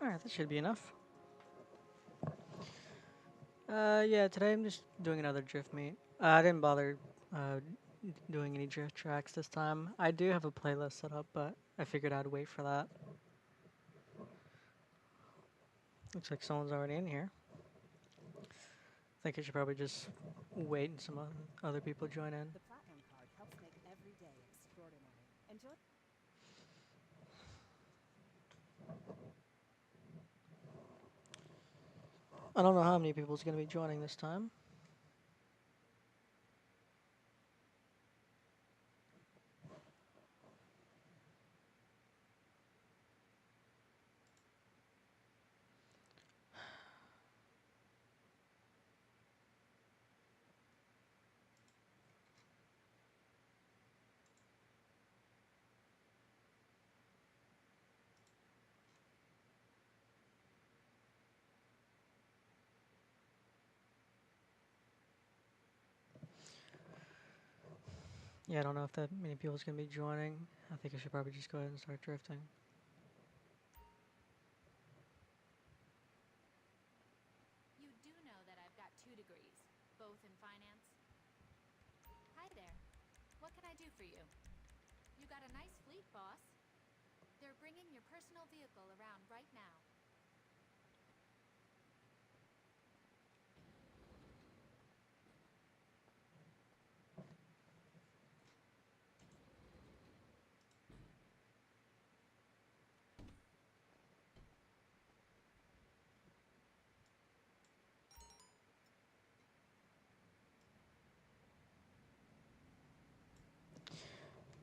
Alright, that should be enough. Yeah, today I'm just doing another drift meet. I didn't bother doing any drift tracks this time. I do have a playlist set up, but I figured I'd wait for that. Looks like someone's already in here. I think I should probably just wait and some other people join in. The platinum card helps make every day extraordinary. Enjoy. I don't know how many people's going to be joining this time. Yeah, I don't know if that many people's going to be joining. I think I should probably just go ahead and start drifting. You do know that I've got 2 degrees, both in finance? Hi there. What can I do for you? You got a nice fleet, boss. They're bringing your personal vehicle around right now.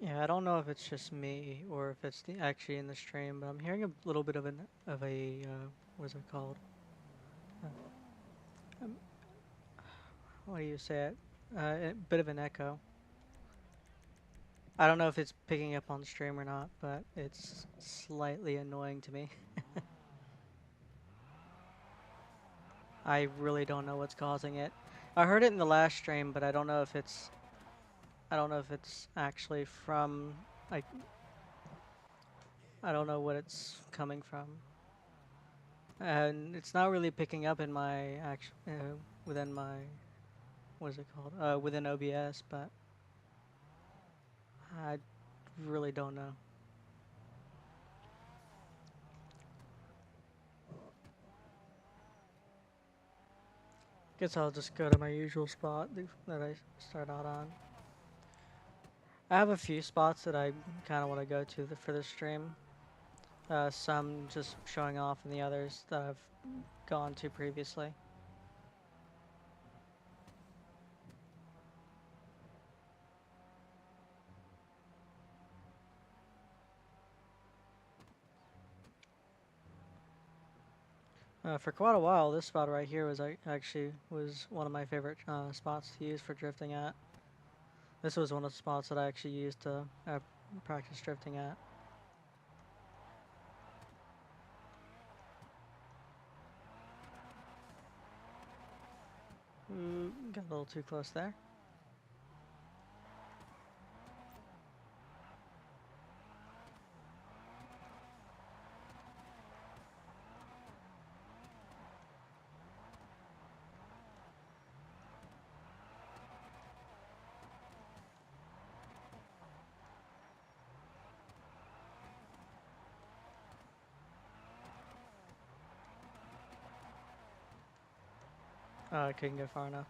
Yeah, I don't know if it's just me or if it's actually in the stream, but I'm hearing a little bit of a what is it called? Uh, um, what do you say it? A bit of an echo. I don't know if it's picking up on the stream or not, but it's slightly annoying to me. I really don't know what's causing it. I heard it in the last stream, but I don't know if it's actually from like I don't know what it's coming from. And it's not really picking up in my within my what is it called? Within OBS, but I really don't know. Guess I'll just go to my usual spot that I start out on. I have a few spots that I kind of want to go to for this stream. Some just showing off, and the others that I've gone to previously. For quite a while, this spot right here was actually was one of my favorite spots to use for drifting at. This was one of the spots that I actually used to practice drifting at. Ooh, got a little too close there. I couldn't go far enough.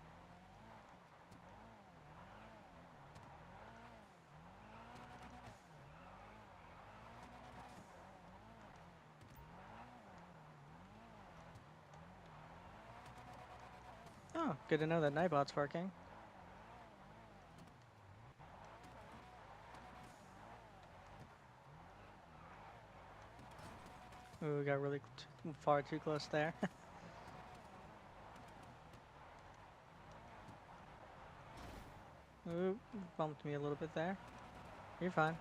Oh, good to know that Nightbot's working. Ooh, we got really far too close there. Ooh, bumped me a little bit there. You're fine.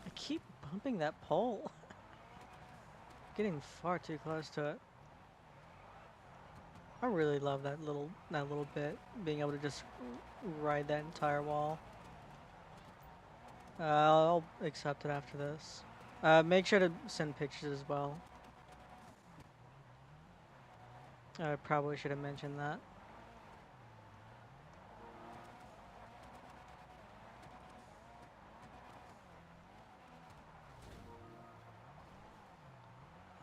I keep bumping that pole. Getting far too close to it. I really love that little bit, being able to just ride that entire wall. I'll accept it after this. Make sure to send pictures as well. I probably should have mentioned that.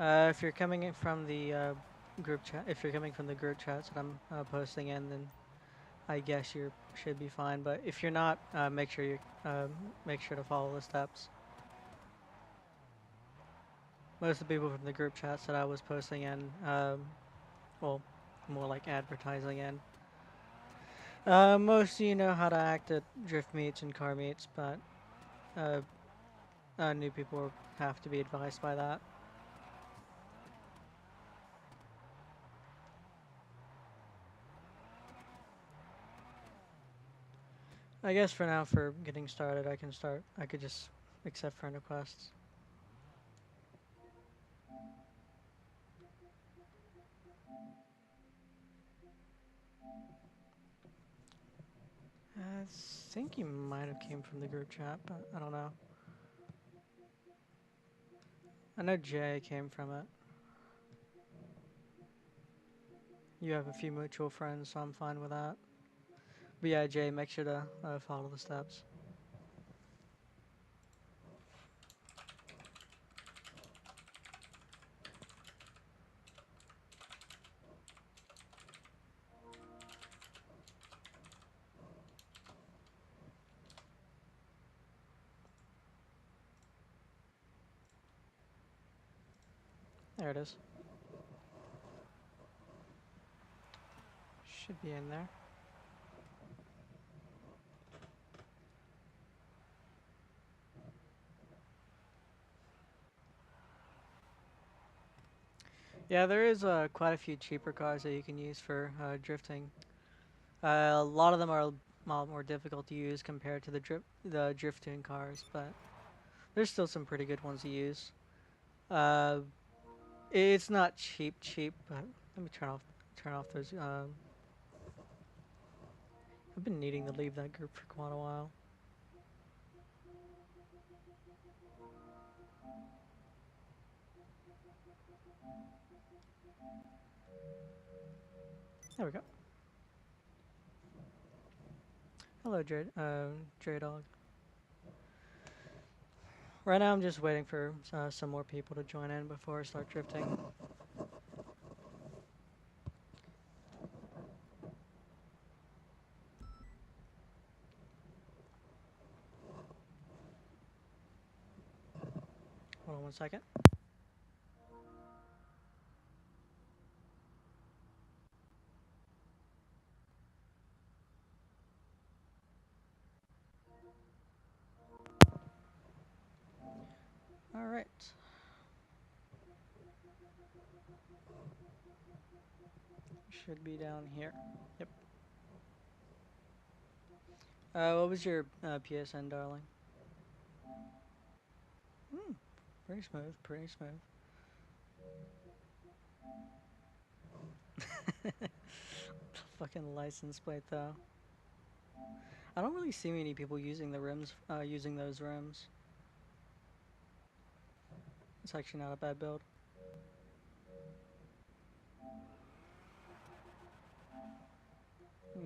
If you're coming in from the group chat, if you're coming from the group chats that I'm posting in, then I guess you should be fine. But if you're not, make sure to follow the steps. Most of the people from the group chats that I was posting in, well, more like advertising in. Most of you know how to act at drift meets and car meets, but new people have to be advised by that. I guess for now, for getting started, I could just accept friend requests. I think you might have came from the group chat, but I don't know. I know Jay came from it. You have a few mutual friends, so I'm fine with that. But yeah, Jay, make sure to follow the steps. There it is. Should be in there. Yeah, there is quite a few cheaper cars that you can use for drifting. A lot of them are a lot more difficult to use compared to the drifting cars, but there's still some pretty good ones to use. Uh, it's not cheap, but let me turn off those. I've been needing to leave that group for quite a while. There we go. Hello, Dre Dog. Right now, I'm just waiting for some more people to join in before I start drifting. Hold on one second. All right. Should be down here. Yep. What was your PSN, darling? Hmm. Pretty smooth. Pretty smooth. Fucking license plate though. I don't really see many people using the rims, using those rims. It's actually not a bad build. I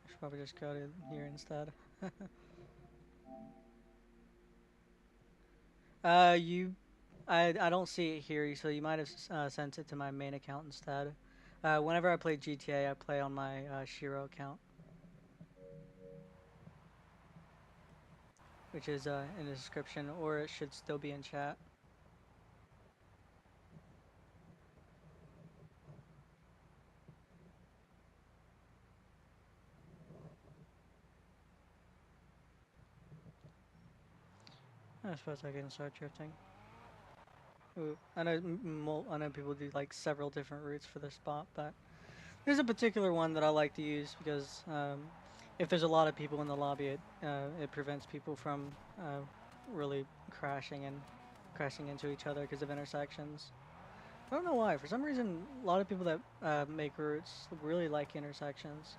should probably just go to here instead. You, I don't see it here, so you might have sent it to my main account instead. Whenever I play GTA, I play on my Shiro account, which is in the description, or it should still be in chat. I suppose I can start drifting. Ooh, I know people do like several different routes for this spot, but there's a particular one that I like to use because if there's a lot of people in the lobby, it prevents people from really crashing and crashing into each other because of intersections. I don't know why. For some reason, a lot of people that make routes really like intersections.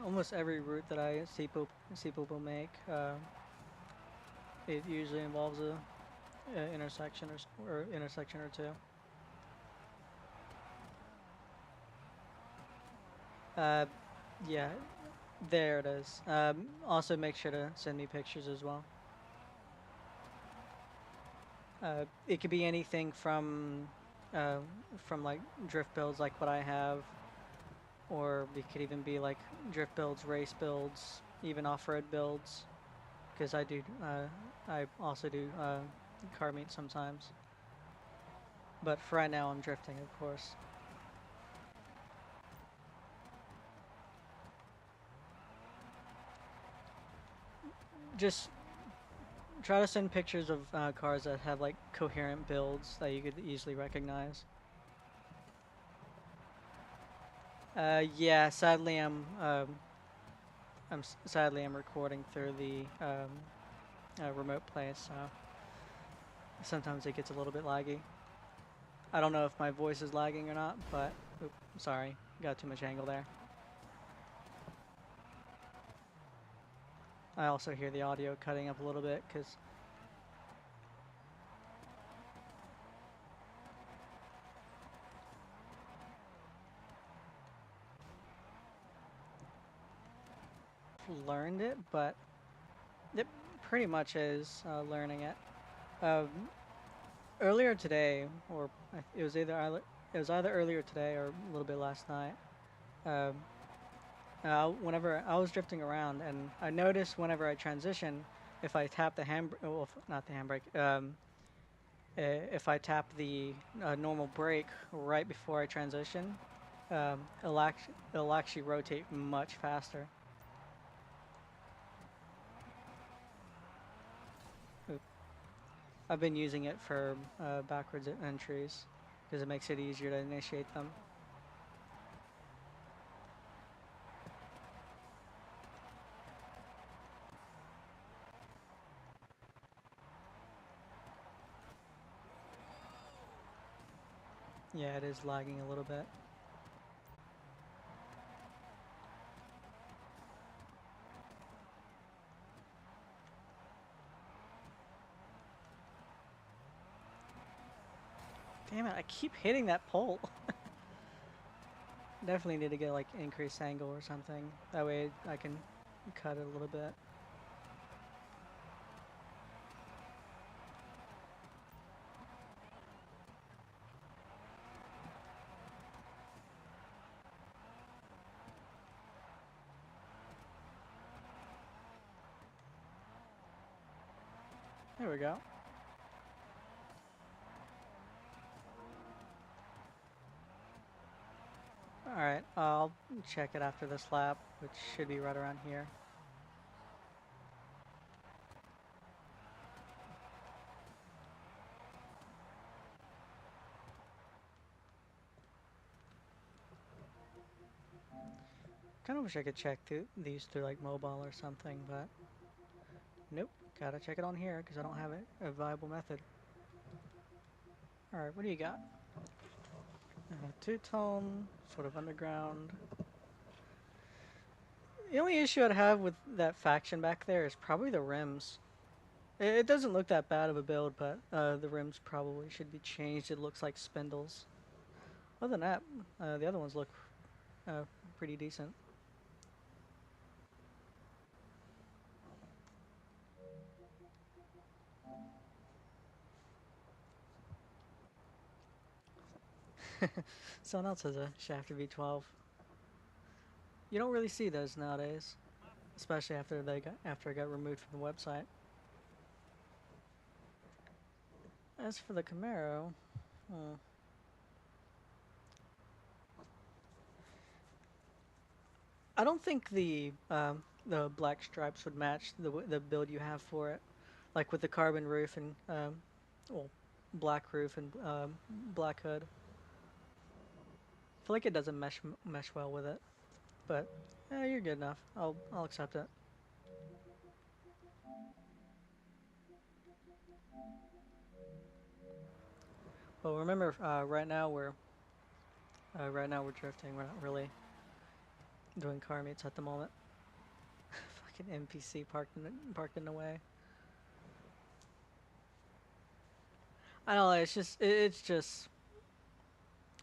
Almost every route that I see people make, it usually involves a intersection or intersection or two. Uh, yeah, there it is. Also, make sure to send me pictures as well. It could be anything uh, from like drift builds like what I have, or it could even be like drift builds, race builds, even off-road builds. Because I also do car meet sometimes. But for right now, I'm drifting, of course. Just try to send pictures of cars that have like coherent builds that you could easily recognize. Yeah, sadly sadly I'm recording through the remote play, so sometimes it gets a little bit laggy. I don't know if my voice is lagging or not, but oops, sorry, got too much angle there. I also hear the audio cutting up a little bit because learned it, but it pretty much is learning it. Um, Earlier today, or it was either earlier today or a little bit last night. Um, Whenever I was drifting around, and I noticed whenever I transition, if I tap the well, not the handbrake, if I tap the normal brake right before I transition, it'll actually rotate much faster. Oop. I've been using it for backwards entries because it makes it easier to initiate them. Yeah, it is lagging a little bit. Damn it, I keep hitting that pole. Definitely need to get like increased angle or something. That way I can cut it a little bit. There we go. Alright, I'll check it after this lap, which should be right around here. Kind of wish I could check these through like mobile or something, but nope. Gotta check it on here because I don't have a viable method. Alright, what do you got? Two-tone, sort of underground. The only issue I'd have with that faction back there is probably the rims. It doesn't look that bad of a build, but the rims probably should be changed. It looks like spindles. Other than that, the other ones look uh, pretty decent. Someone else has a Shafter V12. You don't really see those nowadays, especially after it got removed from the website. As for the Camaro, I don't think the black stripes would match the build you have for it, like with the carbon roof and well, black roof and black hood. I feel like it doesn't mesh well with it. but you're good enough. I'll accept it. But remember, right now we're drifting. We're not really doing car meets at the moment. Fucking NPC parked in the way. I don't know. It's just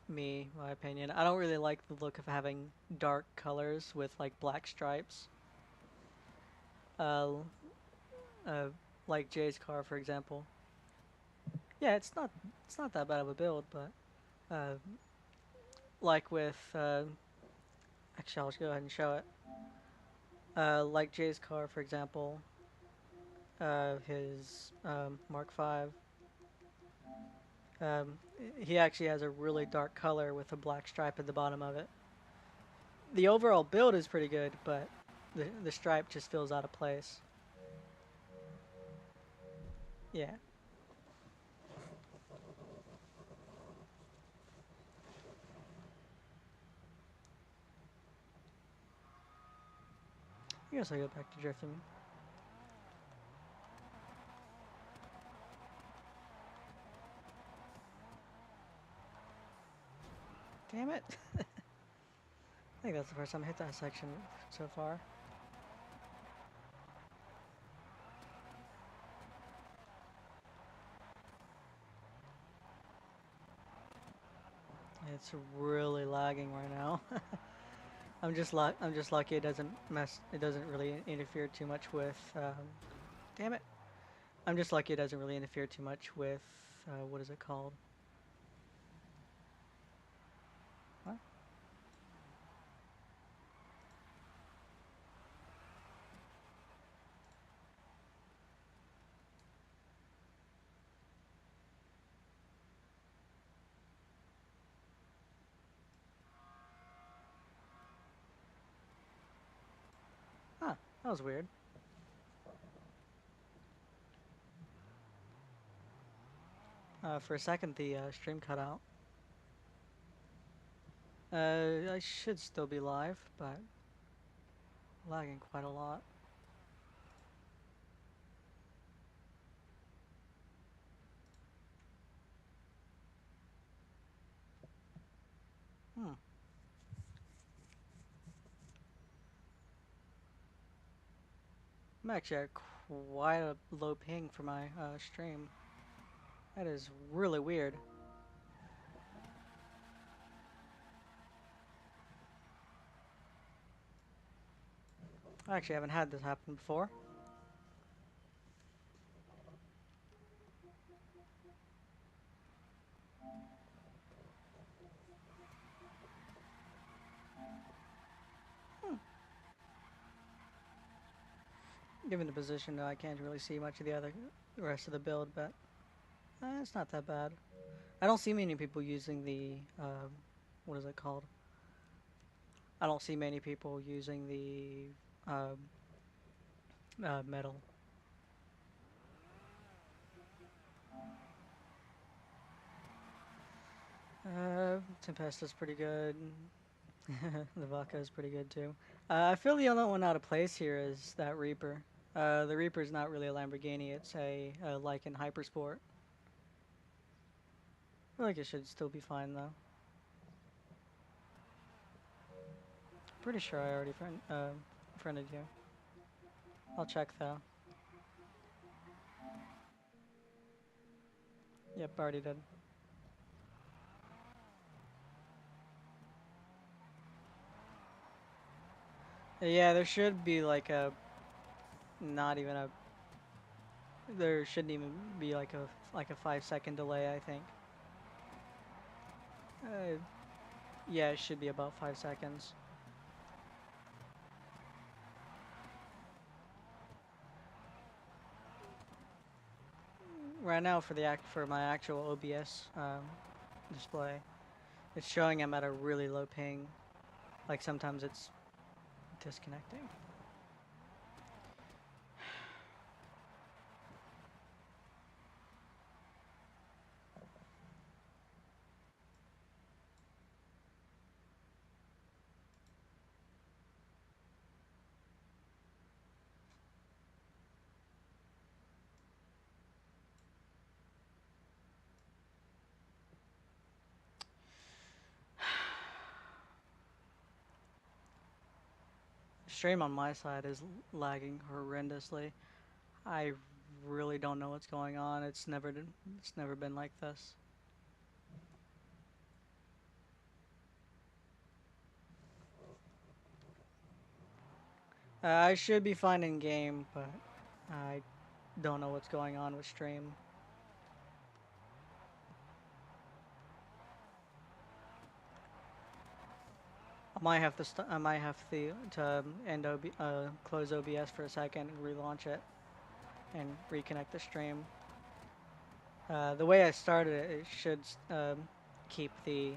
me, my opinion. I don't really like the look of having dark colors with like black stripes. Uh, uh, like Jay's car, for example. Yeah, it's not that bad of a build, but uh, like with actually, I'll just go ahead and show it. Like Jay's car, for example, his Mark V. Um, he actually has a really dark color with a black stripe at the bottom of it. The overall build is pretty good, but the stripe just feels out of place. Yeah. I guess I'll go back to drifting. Damn it. I think that's the first time I hit that section so far. It's really lagging right now. I'm just lucky it doesn't really interfere too much with damn it. I'm just lucky it doesn't really interfere too much with what is it called? What? Huh, that was weird. For a second the stream cut out. I should still be live, but lagging quite a lot. Hmm. I'm actually at quite a low ping for my stream. That is really weird. I actually haven't had this happen before. Hmm. Given the position, I can't really see much of the rest of the build, but it's not that bad. I don't see many people using the what is it called? I don't see many people using the metal. Tempestu's pretty good. The Vaca is pretty good too. I feel the only one out of place here is that Reaper. The Reaper is not really a Lamborghini. It's a Lykan Hypersport. I feel like it should still be fine though. Pretty sure I already friended you. I'll check though. Yep, already did. Yeah, there should be like a, not even a, there shouldn't even be like a 5 second delay, I think. Uh, yeah, it should be about 5 seconds. Right now for my actual OBS display, it's showing I'm at a really low ping. Like sometimes it's disconnecting. stream on my side is lagging horrendously. I really don't know what's going on. It's never been like this. I should be fine in game, but I don't know what's going on with stream. I might have to close OBS for a second and relaunch it and reconnect the stream. The way I started it, it should keep the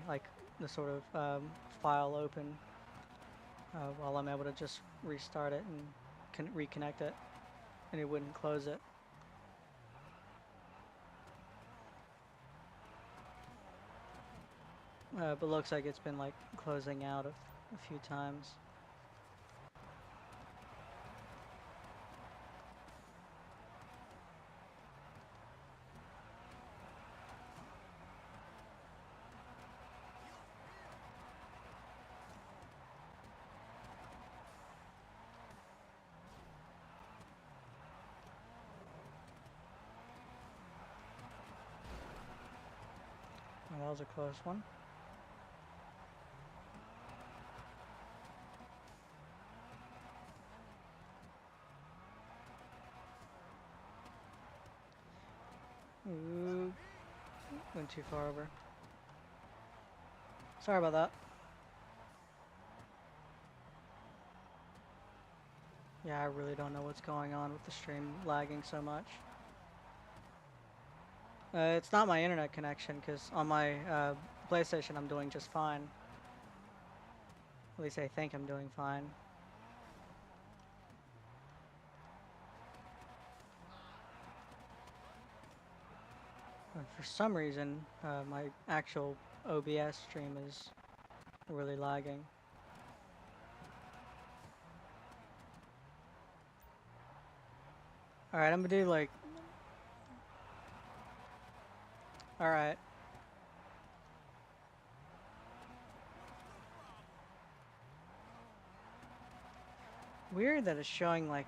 sort of file open while I'm able to just restart it and reconnect it, and it wouldn't close it. But looks like it's been like closing out a few times. Oh, that was a close one. Ooh, went too far over. Sorry about that. Yeah, I really don't know what's going on with the stream lagging so much. It's not my internet connection, because on my PlayStation I'm doing just fine. At least I think I'm doing fine. But for some reason, my actual OBS stream is really lagging. Alright, I'm gonna do like... Alright. Weird that it's showing like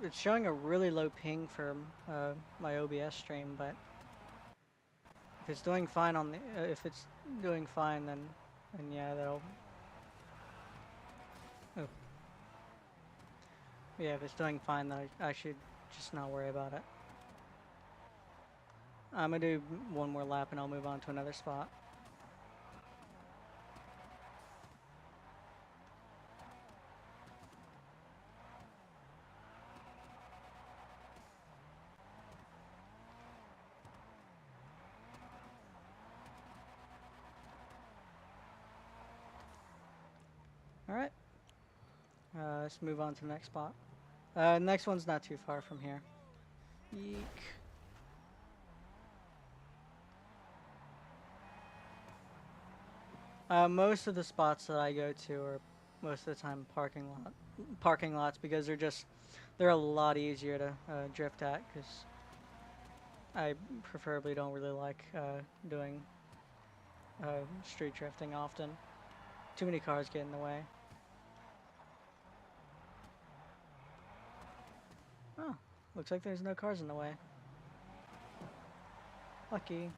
it's showing a really low ping for my OBS stream, but if it's doing fine on the if it's doing fine, then yeah, that'll. Oh. Yeah, if it's doing fine, then I should just not worry about it. I'm gonna do one more lap and I'll move on to another spot. Alright. Let's move on to the next spot. Next one's not too far from here. Eek. Most of the spots that I go to are most of the time parking lots, because they're a lot easier to drift at, because I preferably don't really like doing street drifting often. Too many cars get in the way. Oh, looks like there's no cars in the way. Lucky.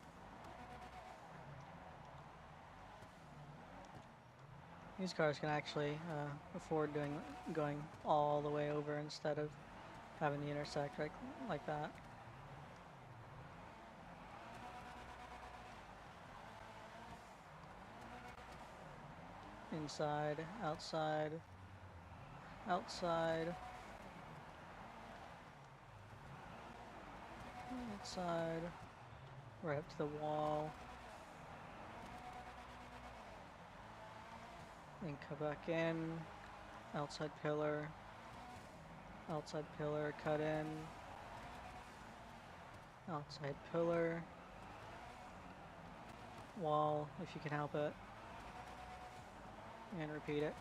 These cars can actually afford going all the way over instead of having to intersect like that. Inside, outside, outside, outside, right up to the wall. Then come back in, outside pillar, cut in, outside pillar, wall if you can help it, and repeat it.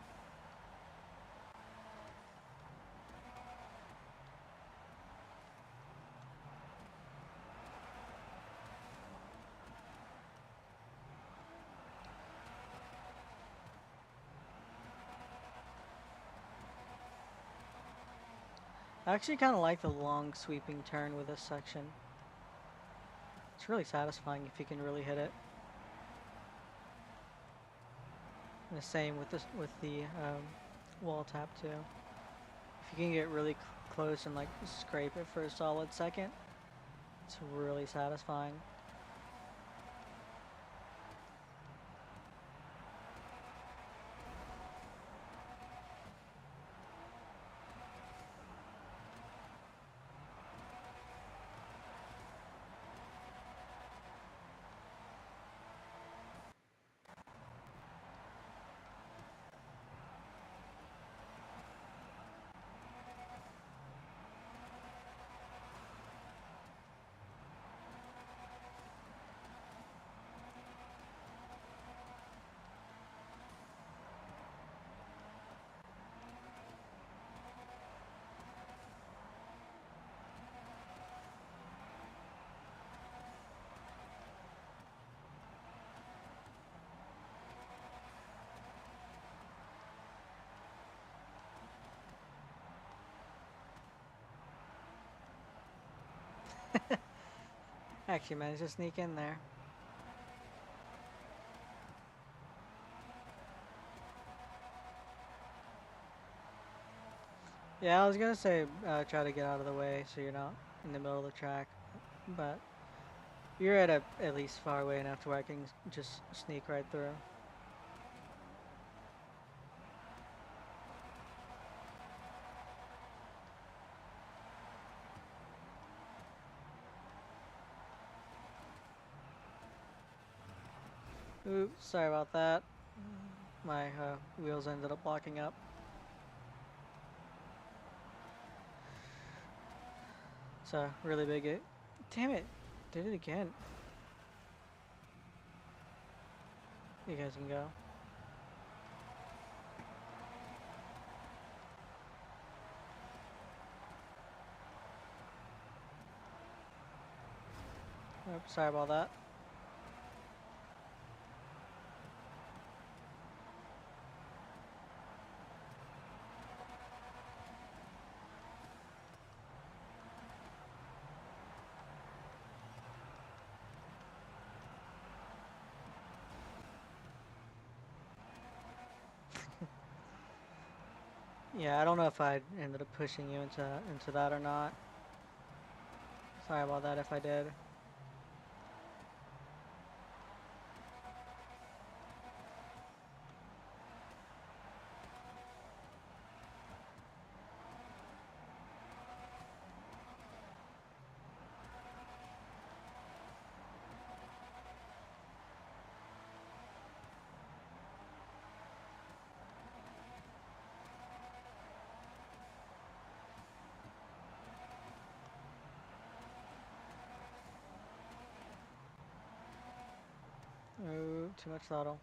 I actually kind of like the long sweeping turn with this section. It's really satisfying if you can really hit it. And the same with this with the wall tap too. If you can get really close and like scrape it for a solid second, it's really satisfying. Actually managed to sneak in there. Yeah, I was gonna say try to get out of the way so you're not in the middle of the track, but you're at least far away enough to where I can just sneak right through. Oops, sorry about that. My wheels ended up locking up. It's a really big it. Damn it, did it again. You guys can go. Oops, sorry about that. Yeah, I don't know if I ended up pushing you into that or not. Sorry about that if I did. Oh, too much throttle.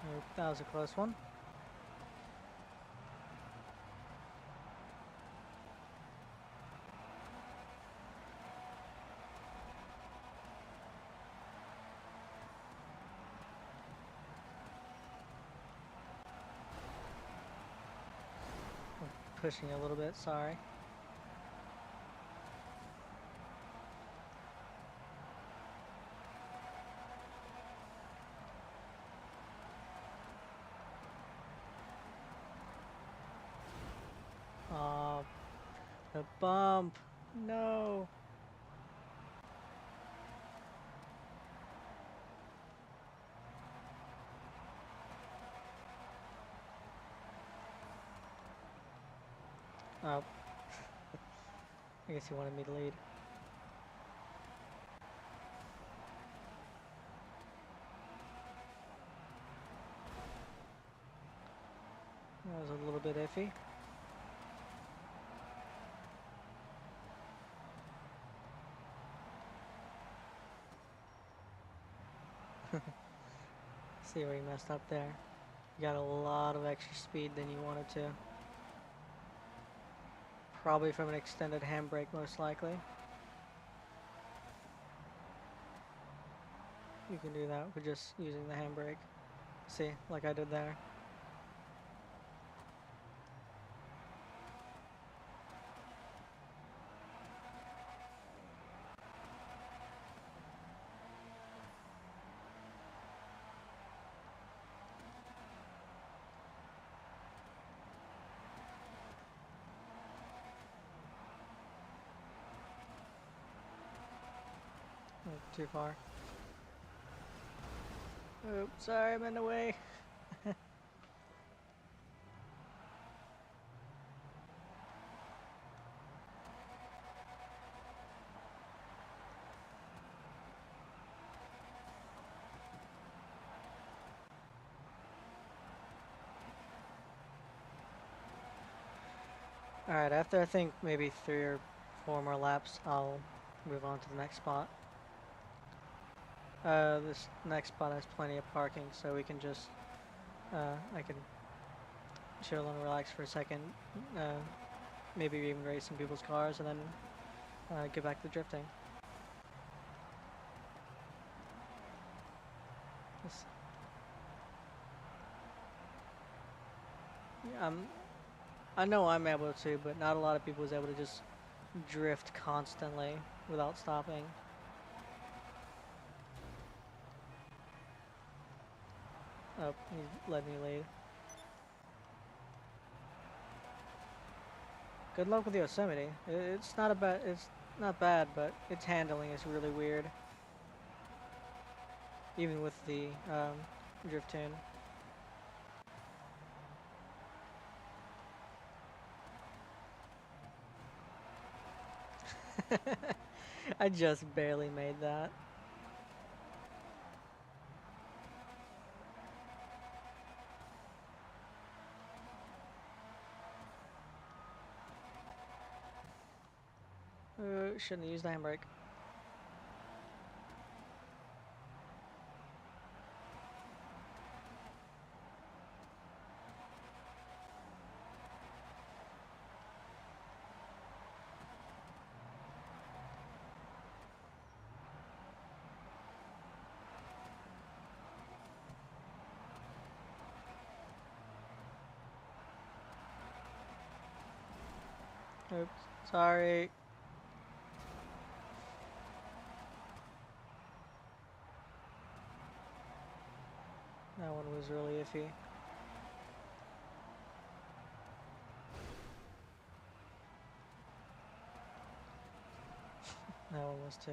Oh, that was a close one. Pushing you a little bit, sorry. Aw, the bump. No. Oh, I guess you wanted me to lead. That was a little bit iffy. See where you messed up there. You got a lot of extra speed than you wanted to. Probably from an extended handbrake, most likely. You can do that with just using the handbrake. See, like I did there. Too far. Oops, sorry, I'm in the way. Alright, after I think maybe 3 or 4 more laps, I'll move on to the next spot. This next spot has plenty of parking, so we can just, I can chill and relax for a second, maybe even race some people's cars, and then get back to drifting. This, yeah, I know I'm able to, but not a lot of people is able to just drift constantly without stopping. Oh, he let me lead. Good luck with Yosemite. It's not it's not bad, but its handling is really weird. Even with the drift tune. I just barely made that. Shouldn't have used the handbrake. Oops, sorry. That one was really iffy. That one was too.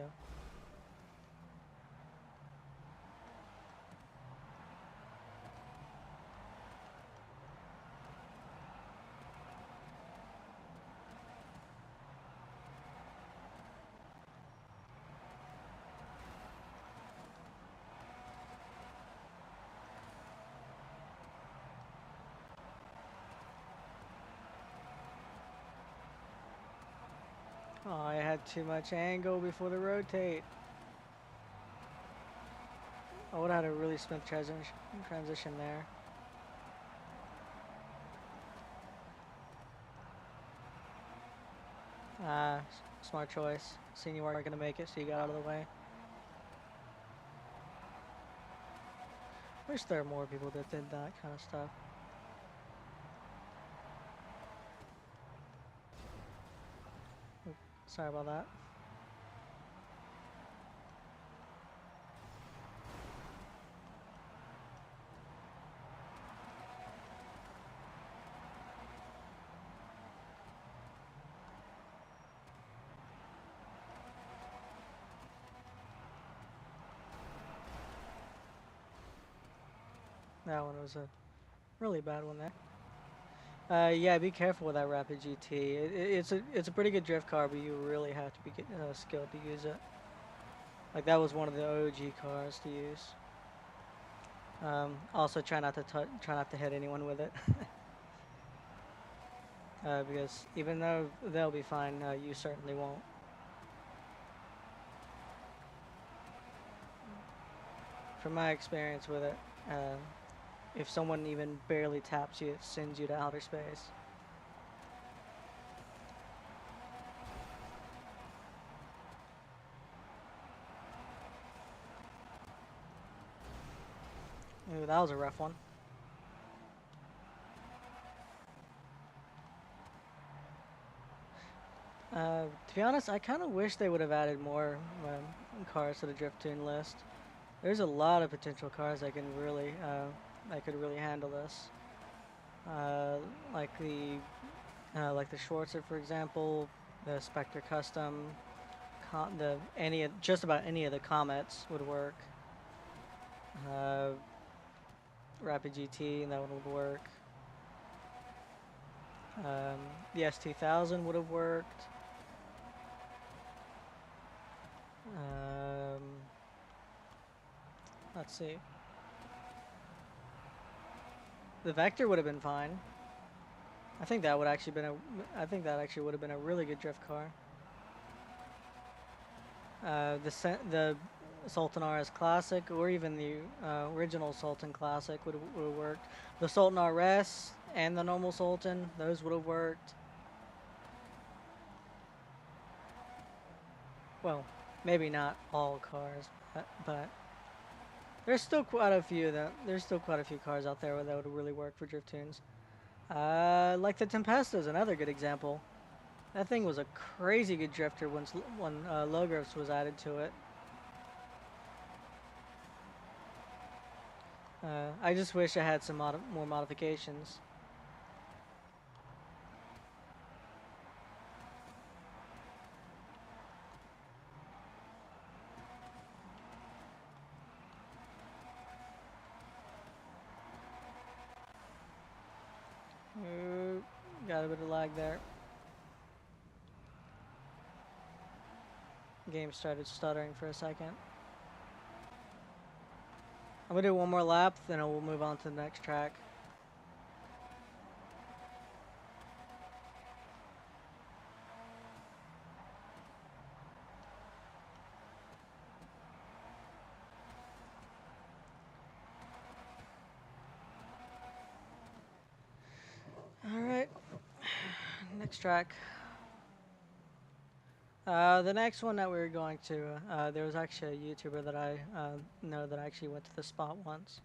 Oh, I had too much angle before the rotate. I would have had a really smooth transition there. Smart choice. Seen you weren't gonna make it, so you got out of the way. Wish there were more people that did that kind of stuff. Oop, sorry about that. That one was a really bad one there. Yeah, be careful with that Rapid GT. It's a pretty good drift car, but you really have to be skilled to use it. Like that was one of the OG cars to use. Also, try not to hit anyone with it. because even though they'll be fine, you certainly won't. From my experience with it, if someone even barely taps you, it sends you to outer space. Ooh, that was a rough one. To be honest, I kind of wish they would have added more cars to the Drift Tune list. There's a lot of potential cars that could really handle this. Uh, like like the Schwarzer, for example, the Spectre Custom, just about any of the Comets would work. Uh, Rapid GT, that one would work. The S2000 would have worked. Um, let's see. The Vector would have been fine. I think that actually would have been a really good drift car. The Sultan RS Classic, or even the original Sultan Classic would have worked. The Sultan RS and the normal Sultan, those would have worked. Well, maybe not all cars, but there's still quite a few cars out there that would really work for drift tunes. Like the Tempesta is another good example. That thing was a crazy good drifter when Logos was added to it. I just wish I had some more modifications. Got a bit of lag there. Game started stuttering for a second. I'm gonna do one more lap, then we'll move on to the next track. Alright, next track. The next one that we were going to, there was actually a YouTuber that I know that actually went to the spot once.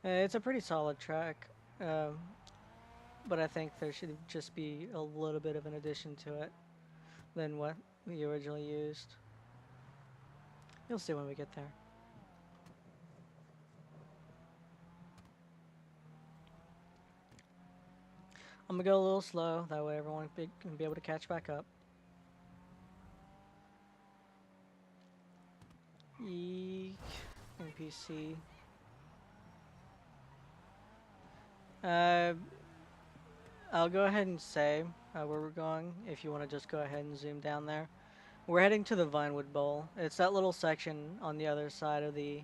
It's a pretty solid track, but I think there should just be a little bit of an addition to it than what we originally used. You'll see when we get there. I'm gonna go a little slow, that way everyone can be able to catch back up. Eek, NPC. I'll go ahead and say where we're going, if you want to just go ahead and zoom down there. We're heading to the Vinewood Bowl. It's that little section on the other side of the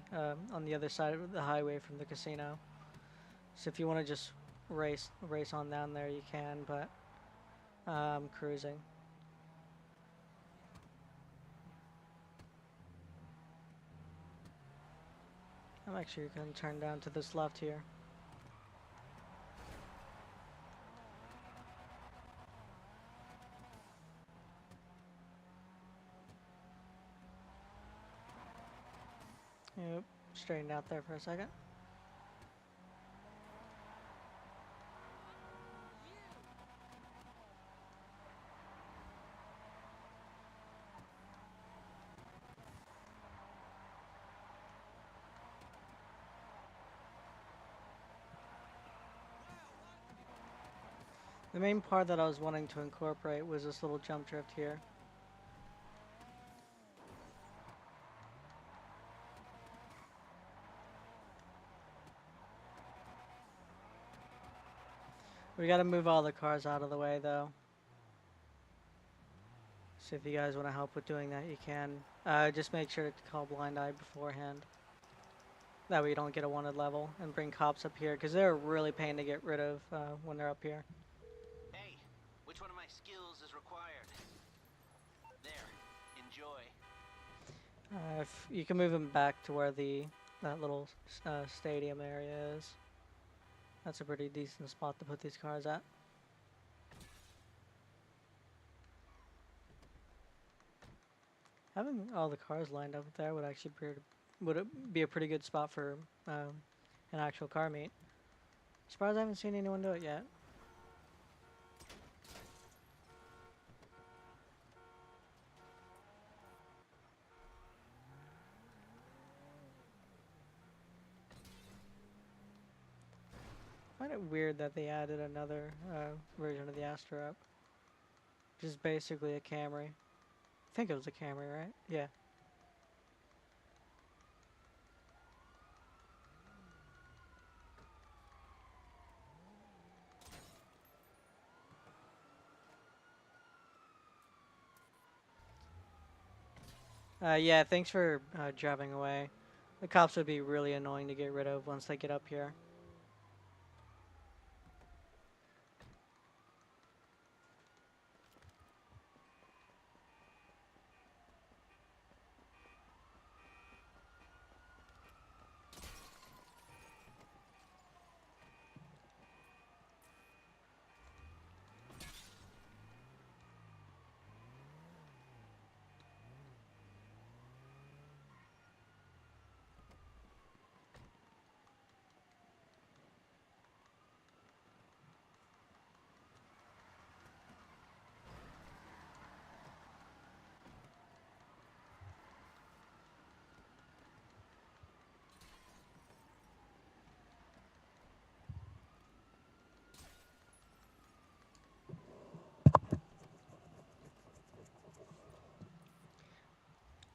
highway from the casino. So if you want to just race on down there, you can. But I'm cruising. I'm actually going to turn down to this left here. Yep, straighten out there for a second. The main part that I was wanting to incorporate was this little jump drift here. We gotta move all the cars out of the way though. So if you guys want to help with doing that, you can. Just make sure to call Blind Eye beforehand. That way you don't get a wanted level and bring cops up here, because they're really pain to get rid of when they're up here. If you can move him back to where that little stadium area is. That's a pretty decent spot to put these cars at. Having all the cars lined up there would actually would it be a pretty good spot for an actual car meet. Surprised I haven't seen anyone do it yet. I find it weird that they added another version of the Astro, which is basically a Camry. I think it was a Camry, right? Yeah. Yeah, thanks for driving away. The cops would be really annoying to get rid of once they get up here.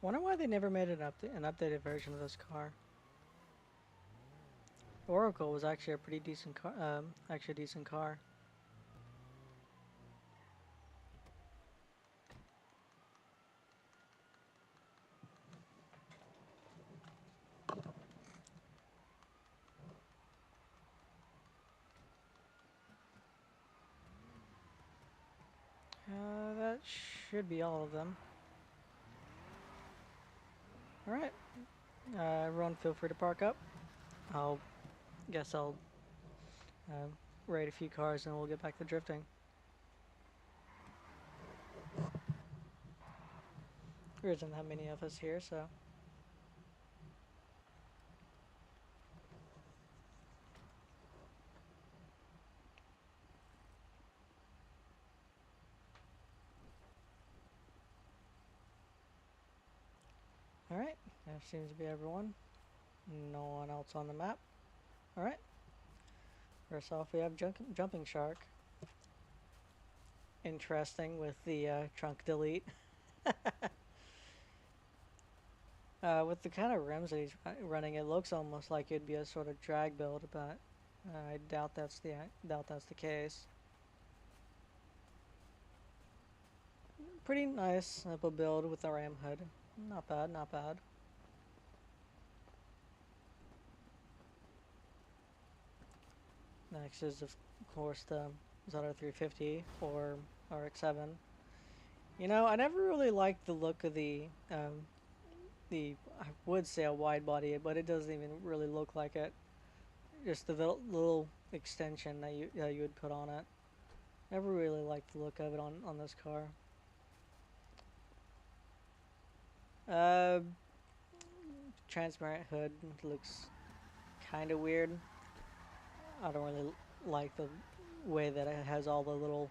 Wonder why they never made an updated version of this car. Oracle was actually a pretty decent car. Actually, a decent car. That should be all of them. All right. Everyone, feel free to park up. I'll uh, raid a few cars and we'll get back to drifting. There isn't that many of us here, so. All right. That seems to be everyone. No one else on the map. All right. First off, we have Jumping Shark. Interesting with the trunk delete. With the kind of rims that he's running, it looks almost like it'd be a sort of drag build, but I doubt that's the case. Pretty nice simple build with the ram hood. Not bad, not bad. Next is of course the Zeta 350 or RX-7. You know, I never really liked the look of the I would say a wide body, but it doesn't even really look like it. Just the little extension that you would put on it. Never really liked the look of it on this car. Uh, Transparent hood looks kind of weird. I don't really like the way that it has all the little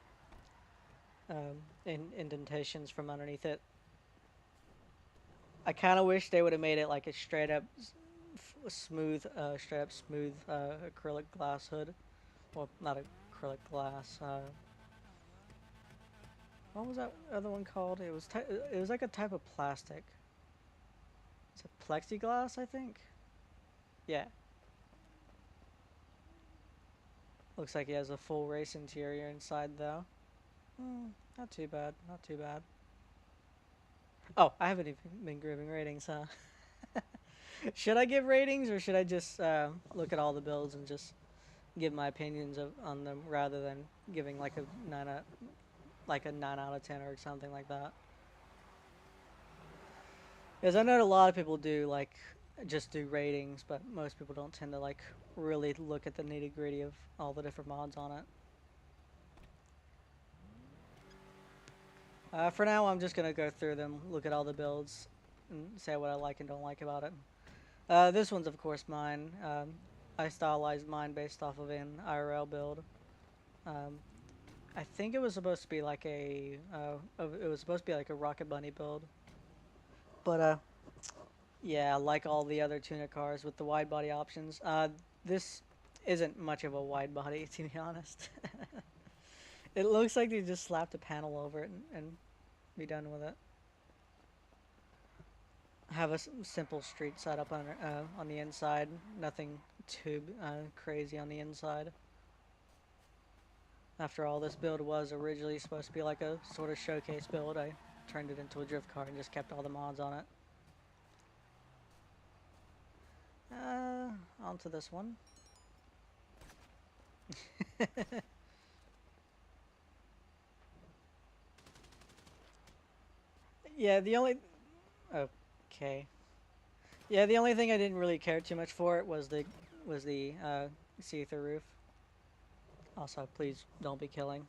indentations from underneath it. I kind of wish they would have made it like a straight up smooth acrylic glass hood. Well, not acrylic glass. What was that other one called? It was like a type of plastic. It's a plexiglass, I think. Yeah. Looks like he has a full race interior inside though. Not too bad. Not too bad. Oh, I haven't even been giving ratings, huh? Should I give ratings or should I just look at all the builds and just give my opinions on them rather than giving like a 9 out of 10 or something like that? Because I know a lot of people do like just do ratings, but most people don't tend to like really look at the nitty gritty of all the different mods on it. For now, I'm just gonna go through them, look at all the builds, and say what I like and don't like about it. This one's of course mine. I stylized mine based off of an IRL build. Um, I think it was supposed to be like it was supposed to be like a Rocket Bunny build, but yeah, like all the other tuner cars with the wide body options. This isn't much of a wide body, to be honest. It looks like they just slapped a panel over it and be done with it. Have a simple street setup on the inside. Nothing too crazy on the inside. After all, this build was originally supposed to be like a sort of showcase build. I turned it into a drift car and just kept all the mods on it. Onto this one. Yeah, the only... Okay. Yeah, the only thing I didn't really care too much for it was the see-through roof. Also, please don't be killing.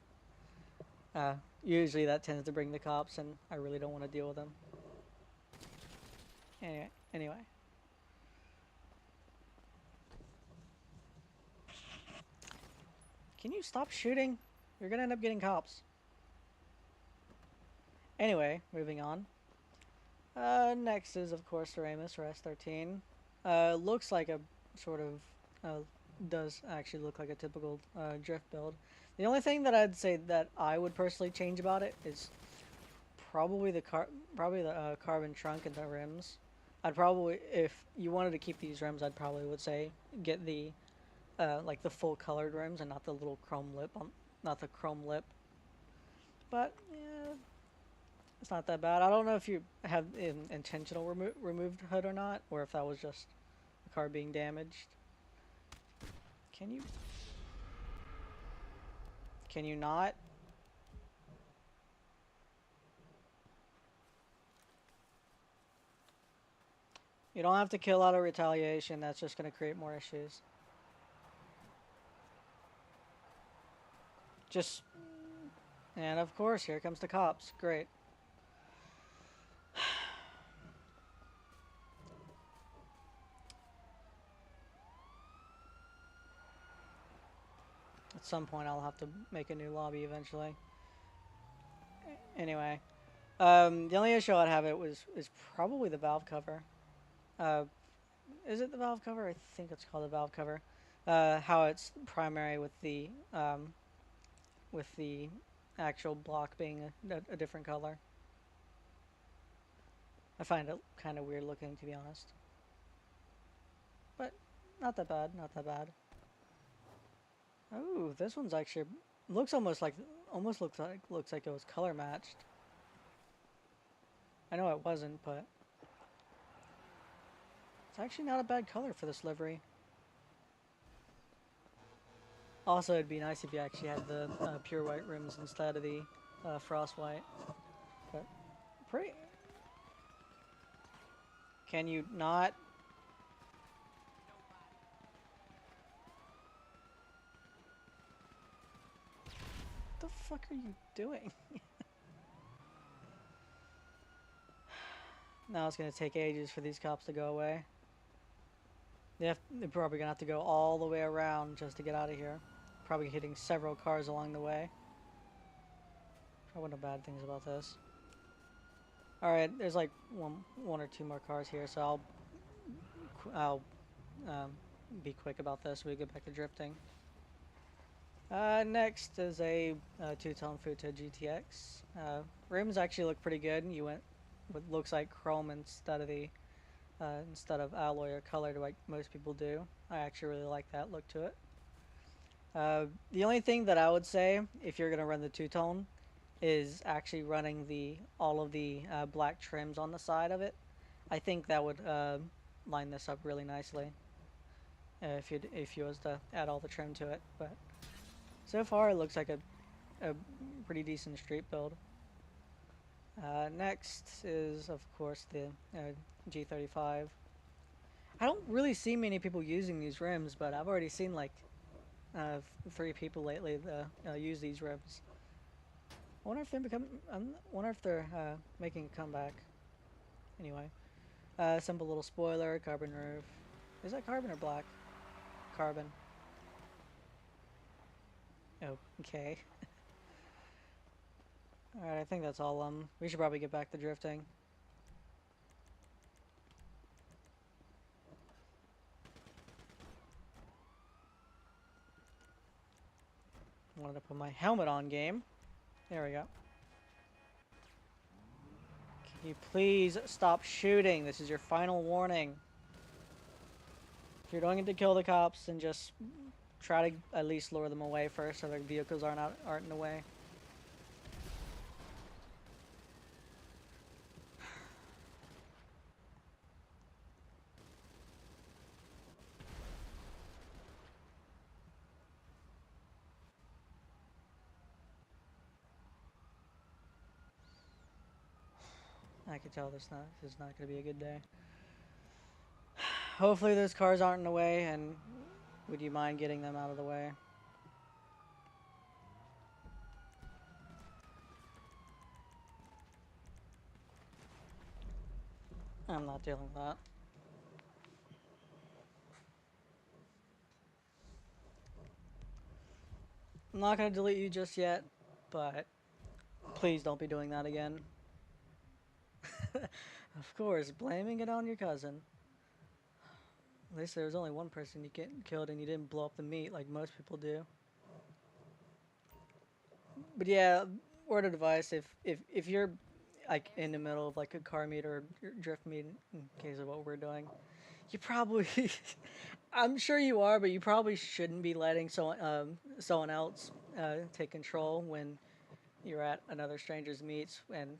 Usually that tends to bring the cops, and I really don't want to deal with them. Anyway. Can you stop shooting? You're gonna end up getting cops. Anyway, moving on. Next is, of course, the Ramus or S13. Looks like a sort of, does actually look like a typical drift build. The only thing that I'd say that I would personally change about it is probably the carbon trunk and the rims. I'd probably, if you wanted to keep these rims, I'd probably would say get the like the full colored rims and not the little chrome lip on, not the chrome lip. But yeah, it's not that bad. I don't know if you have an intentional removed hood or not, or if that was just the car being damaged. Can you? Can you not? You don't have to kill out of retaliation. That's just going to create more issues. Just... And of course, here comes the cops. Great. At some point, I'll have to make a new lobby eventually. Anyway. The only issue I'd have is probably the valve cover. Uh, is it the valve cover? I think it's called the valve cover. How it's primary with the actual block being a different color. I find it kind of weird looking, to be honest. But not that bad, not that bad. Oh, this one's actually looks almost looks like it was color matched. I know it wasn't, but it's actually not a bad color for this livery. Also, it'd be nice if you actually had the pure white rims instead of the frost white. But pretty. Can you not? What the fuck are you doing? Now it's gonna take ages for these cops to go away. They're probably gonna have to go all the way around just to get out of here. Probably hitting several cars along the way. Probably no bad things about this. Alright, there's like one or two more cars here, so I'll be quick about this. We get back to drifting. Next is a two-tone Futo GTX. Rims actually look pretty good. You went with looks like chrome instead of alloy or colored like most people do. I actually really like that look to it. The only thing that I would say if you're gonna run the two-tone is actually running all of the black trims on the side of it. I think that would line this up really nicely if you was to add all the trim to it. But so far, it looks like a pretty decent street build. Next is, of course, the G35. I don't really see many people using these rims, but I've already seen like 3 people lately use these rims. I wonder if they become. I wonder if they're making a comeback. Anyway, simple little spoiler, carbon roof. Is that carbon or black? Carbon. Oh, okay. All right, I think that's all. We should probably get back to drifting. Wanted to put my helmet on game. There we go. Can you please stop shooting? This is your final warning. If you're doing it to kill the cops, then just try to at least lure them away first so their vehicles aren't in the way. I can tell this is not going to be a good day. Hopefully those cars aren't in the way, and would you mind getting them out of the way? I'm not dealing with that. I'm not going to delete you just yet, but please don't be doing that again. Of course, blaming it on your cousin. At least there was only one person you get killed and you didn't blow up the meat like most people do. But yeah, word of advice, if you're like in the middle of like a car meet or drift meet in case of what we're doing, you probably I'm sure you are, but you probably shouldn't be letting someone else take control when you're at another stranger's meets and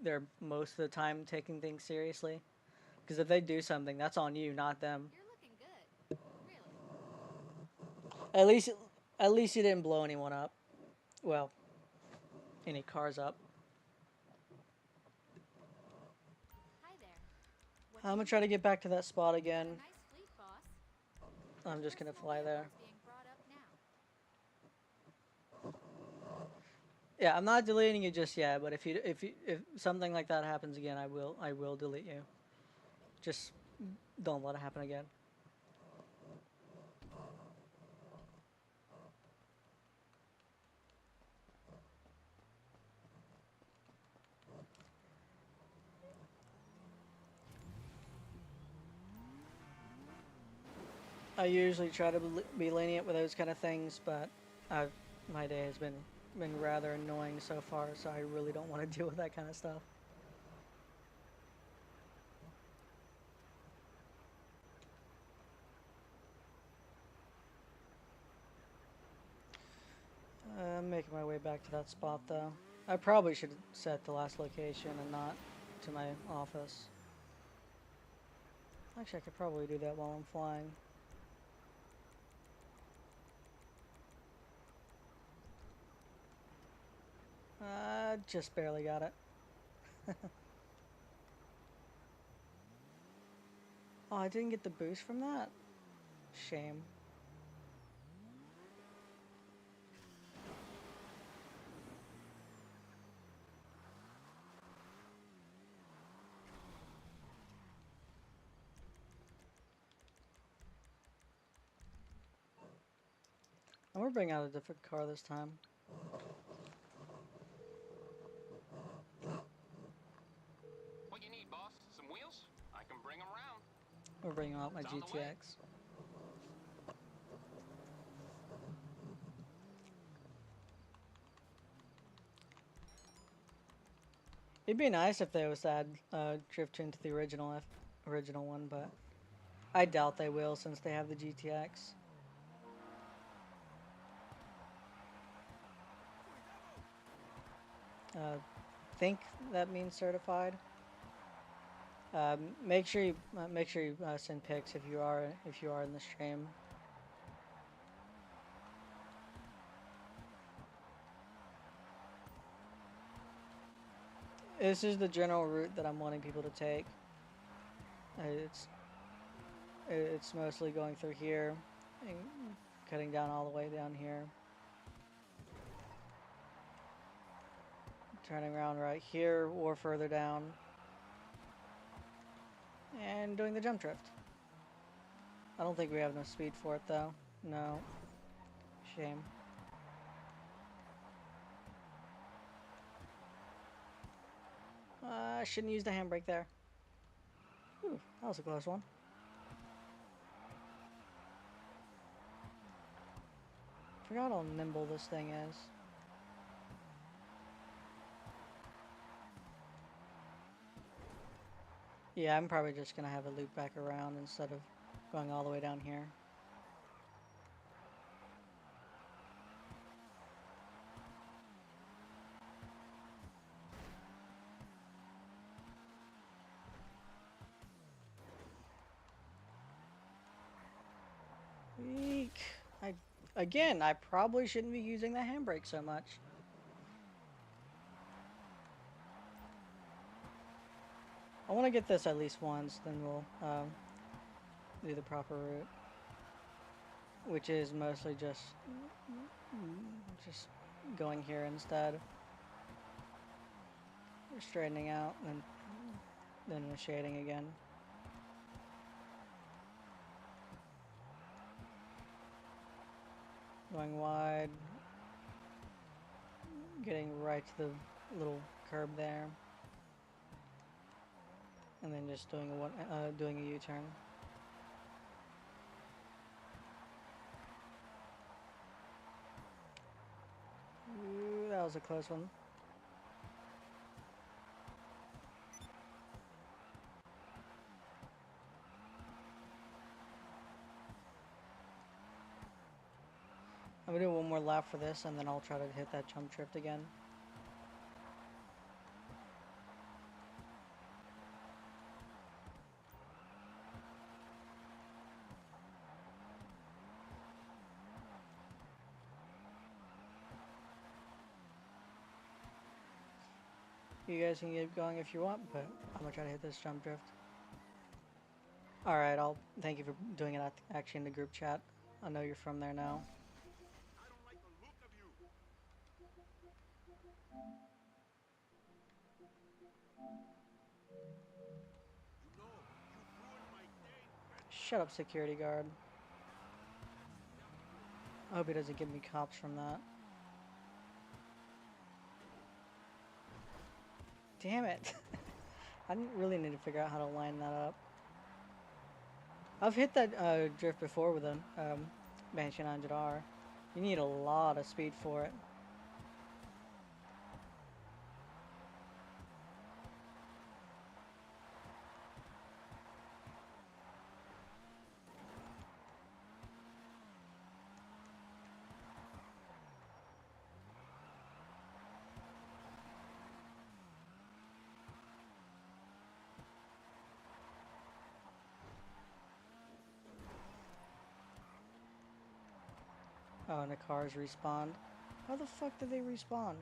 they're most of the time taking things seriously. Because if they do something, that's on you, not them. You're looking good. Really. At least, at least you didn't blow anyone up. Well, any cars up. Hi there. What I'm can gonna I try to do? get back to that spot You got again. a nice fleet, boss. I'm Your just gonna personal fly vehicle there. is being brought up now. Yeah, I'm not deleting you just yet, but if something like that happens again, I will delete you. Just don't let it happen again. I usually try to be lenient with those kind of things, but I've, my day has been rather annoying so far, so I really don't want to deal with that kind of stuff. I'm making my way back to that spot though. I probably should set the last location and not to my office. Actually, I could probably do that while I'm flying. Just barely got it. Oh, I didn't get the boost from that? Shame. I'm gonna bring out a different car this time. What you need, boss? Some wheels? I can bring them around. We're bringing out my It's on the way. GTX. It'd be nice if they was to add drift into the original one, but I doubt they will since they have the GTX. Think that means certified. Make sure you send pics if you are in the stream. This is the general route that I'm wanting people to take. It's it's mostly going through here and cutting down all the way down here. Turning around right here or further down. And doing the jump drift. I don't think we have enough speed for it though. No. Shame. I shouldn't use the handbrake there. Ooh, that was a close one. Forgot how nimble this thing is. Yeah, I'm probably just gonna have it loop back around instead of going all the way down here. Eek. Again, I probably shouldn't be using the handbrake so much. I want to get this at least once, then we'll do the proper route, which is mostly just going here instead. We're straightening out and then initiating again. Going wide, getting right to the little curb there, and then just doing a U-turn. Ooh, that was a close one. I'm gonna do one more lap for this, and then I'll try to hit that jump drift again. You guys can keep going if you want, but I'm gonna try to hit this jump drift. Alright, I'll thank you for doing it actually in the group chat. I know you're from there now. Shut up, security guard. I hope he doesn't give me cops from that. Damn it. I didn't really need to figure out how to line that up. I've hit that drift before with a Banshee 900R. You need a lot of speed for it. Oh, and the cars respawned. How the fuck did they respawn?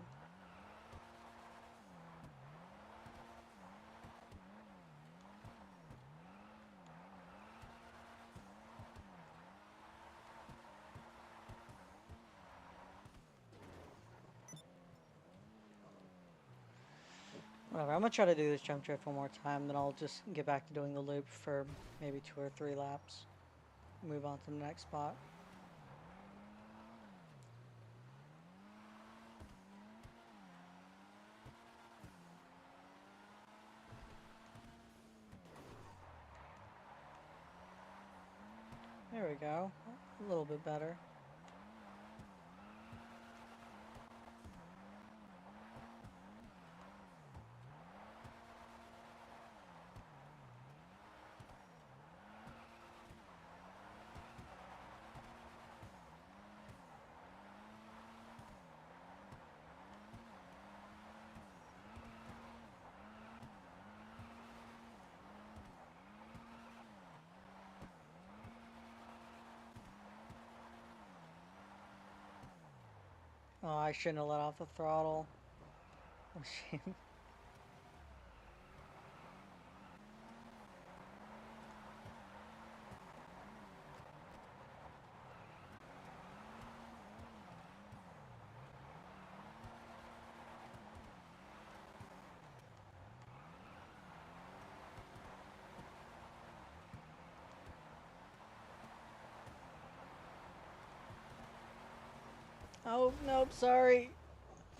Whatever, I'm gonna try to do this jump drift one more time, then I'll just get back to doing the loop for maybe 2 or 3 laps. Move on to the next spot. There we go. A little bit better. Oh, I shouldn't have let off the throttle. Oh, shame. Oh, nope, sorry.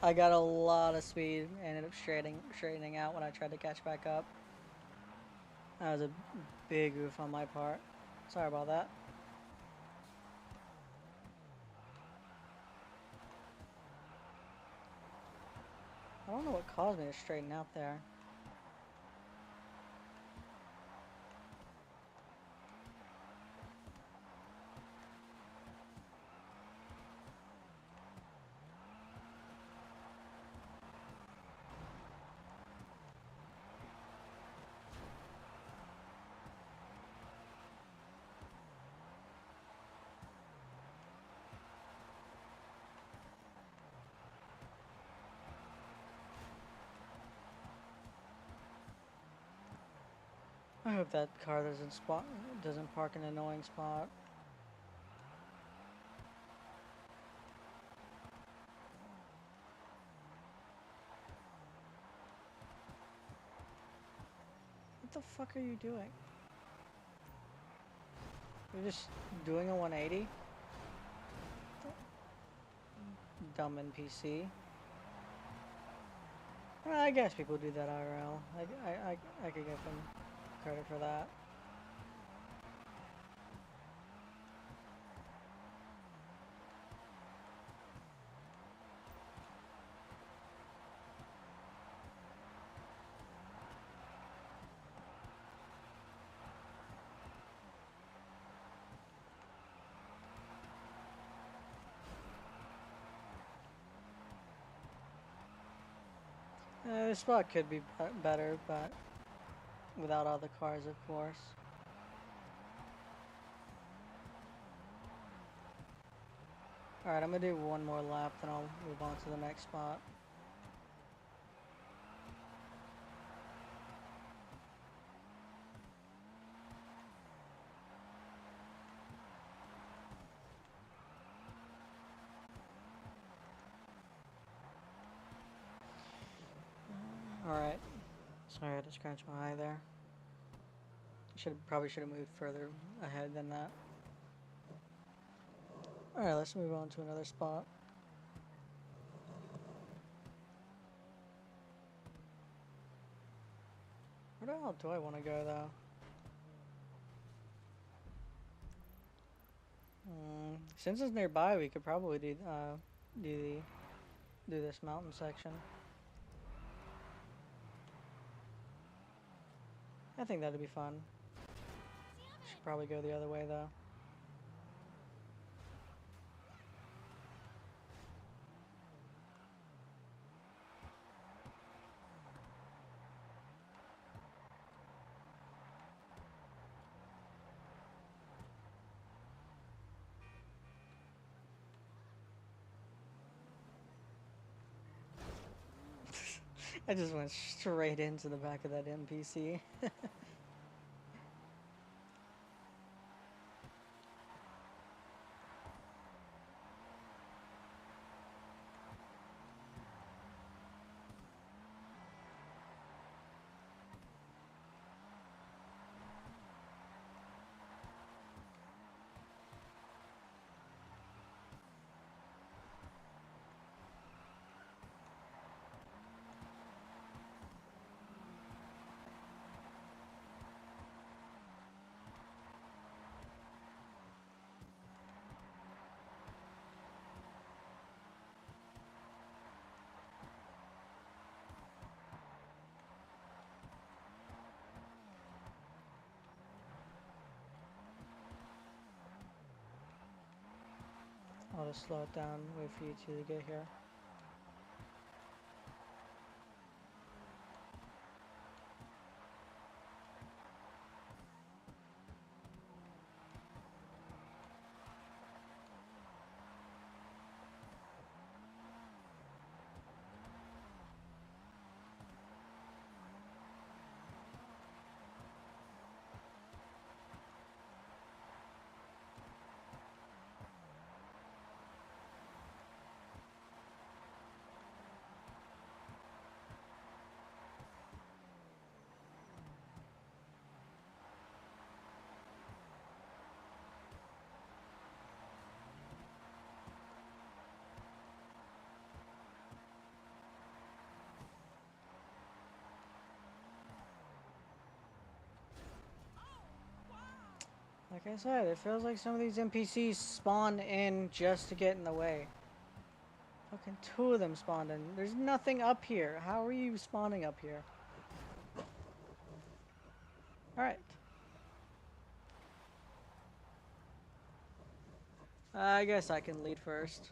I got a lot of speed and ended up straightening out when I tried to catch back up. That was a big oof on my part. Sorry about that. I don't know what caused me to straighten out there. I hope that car doesn't park in an annoying spot. What the fuck are you doing? You're just doing a 180? Dumb NPC. Well, I guess people do that IRL. I could give them credit for that. This spot could be better, but without all the cars, of course. Alright, I'm gonna do one more lap, then I'll move on to the next spot. Alright. Sorry, I had to scratch my eye there. Probably should have moved further ahead than that. Alright, let's move on to another spot. Where the hell do I want to go, though? Since it's nearby, we could probably do this mountain section. I think that'd be fun. Should probably go the other way, though. I just went straight into the back of that NPC. I'll just slow it down, wait for you two to get here. Like I said, it feels like some of these NPCs spawn in just to get in the way. Fucking two of them spawned in. There's nothing up here. How are you spawning up here? Alright. I guess I can lead first.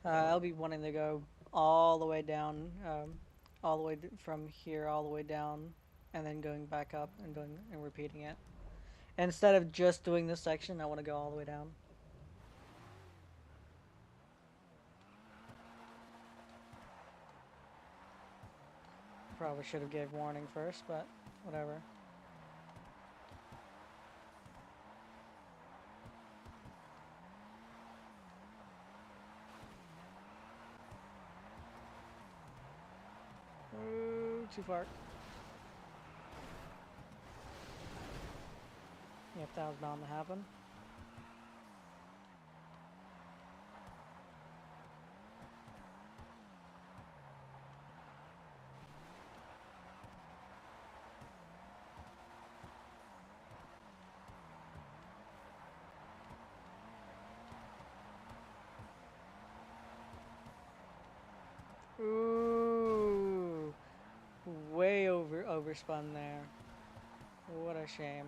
I'll be wanting to go all the way down, all the way from here all the way down, and then going back up and doing and repeating it. Instead of just doing this section, I want to go all the way down. Probably should have gave warning first, but whatever. Ooh, too far. Yep, that was bound to happen. Ooh, way overspun there. What a shame.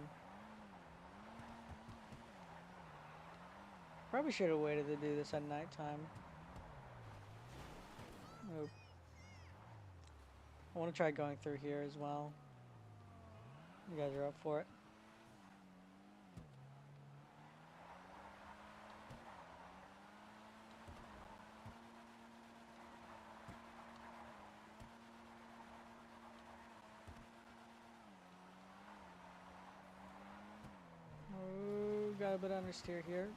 Probably should have waited to do this at nighttime. Nope. I want to try going through here as well. You guys are up for it? Oh, got a bit understeer here.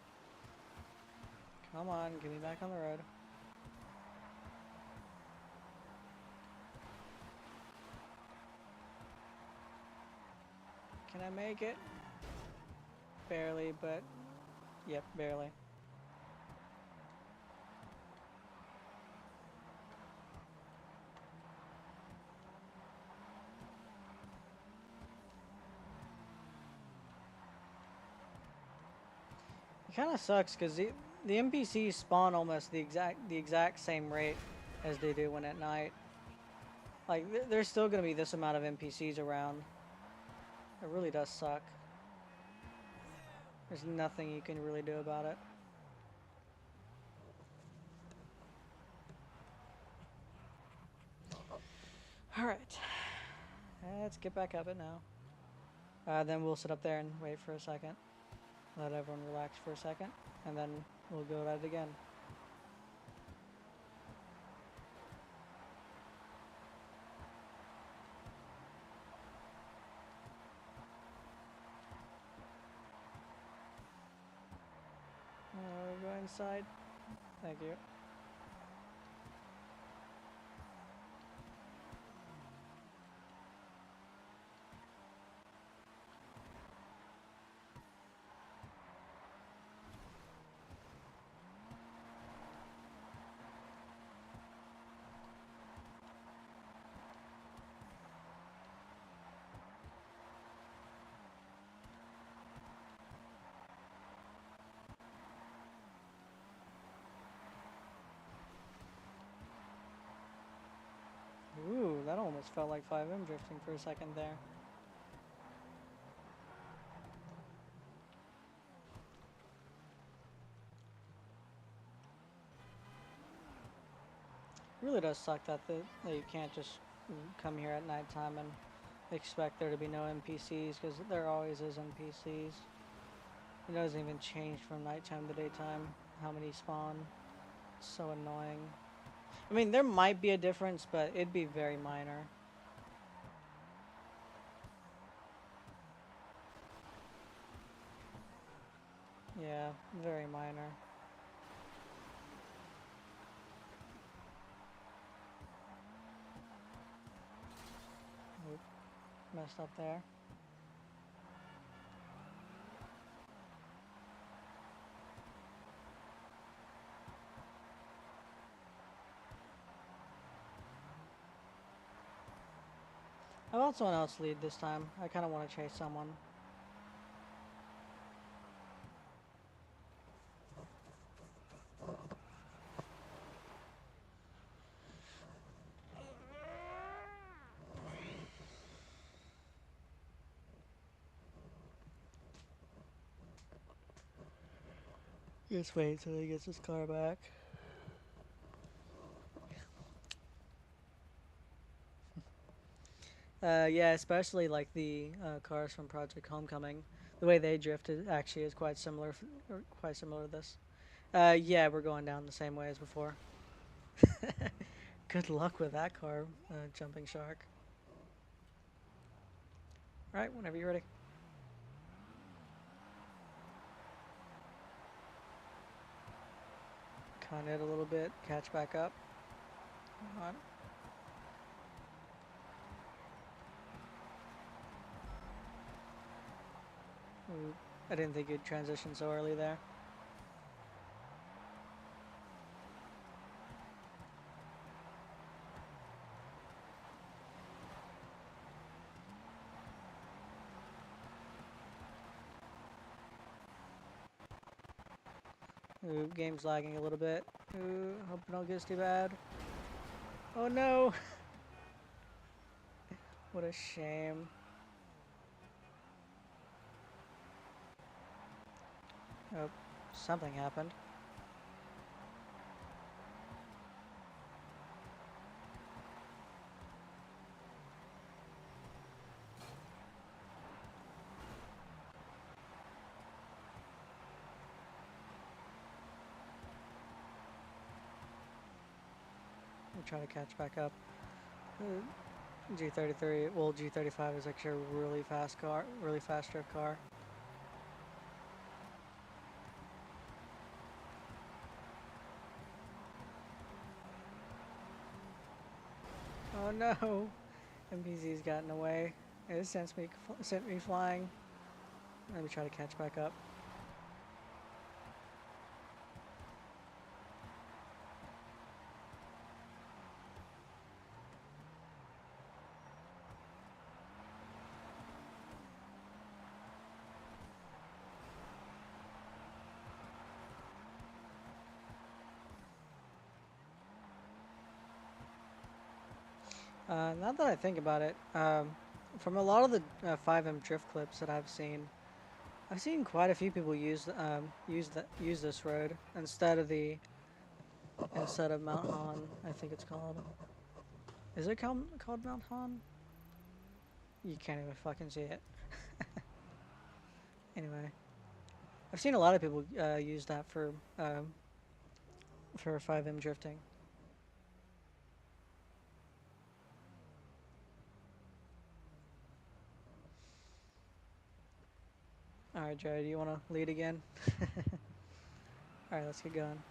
Come on, get me back on the road. Can I make it? Barely, but yep, barely. It kind of sucks because the NPCs spawn almost the exact same rate as they do when at night. Like there's still gonna be this amount of NPCs around. It really does suck. There's nothing you can really do about it. Alright. Let's get back up it now. Then we'll sit up there and wait for a second. Let everyone relax for a second. And then we'll go at it again. Go inside. Thank you. Ooh, that almost felt like 5M drifting for a second there. It really does suck that that you can't just come here at nighttime and expect there to be no NPCs, because there always is NPCs. It doesn't even change from nighttime to daytime how many spawn. It's so annoying. I mean, there might be a difference, but it'd be very minor. Yeah, very minor. Oop, messed up there. How about someone else lead this time? I kind of want to chase someone. Just wait until he gets his car back. Yeah, especially like the cars from Project Homecoming. The way they drifted actually is quite similar, or quite similar to this. Yeah, we're going down the same way as before. Good luck with that car, jumping shark. All right, whenever you're ready. Con it a little bit, catch back up. Come on. Ooh, I didn't think you'd transition so early there. Ooh, game's lagging a little bit. Ooh, hope it don't get too bad. Oh no! What a shame. Oh, something happened. I'm trying to catch back up. G33, well, G35 is actually a really fast car, really fast drift car. Oh no! MPZ's gotten away. It sent me flying. Let me try to catch back up. Now that I think about it, from a lot of the 5M drift clips that I've seen quite a few people use this road instead of Mount Han. I think it's called. Is it called Mount Han? You can't even fucking see it. Anyway, I've seen a lot of people use that for 5M drifting. All right, Joe, do you want to lead again? All right, let's get going.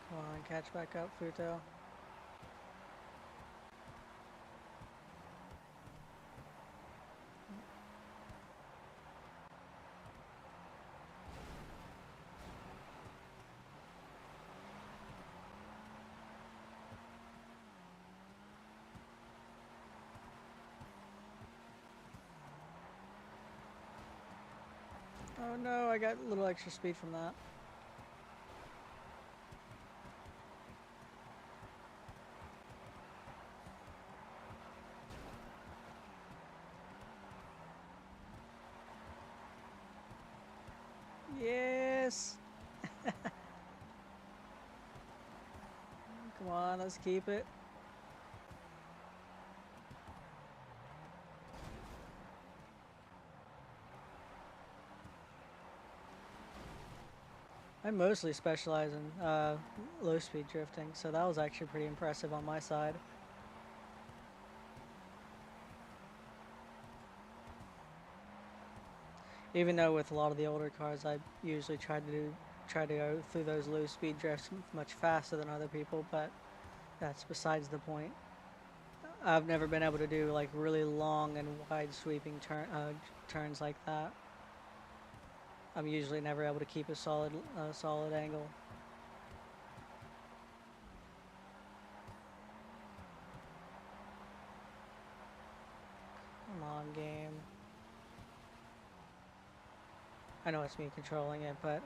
Come on, catch back up, Futo. Oh no, I got a little extra speed from that. Yes! Come on, let's keep it. I mostly specialize in low speed drifting, so that was actually pretty impressive on my side. Even though with a lot of the older cars, I usually try to go through those low speed drifts much faster than other people, but that's besides the point. I've never been able to do like really long and wide sweeping turns like that. I'm usually never able to keep a solid angle. Come on, game. I know it's me controlling it, but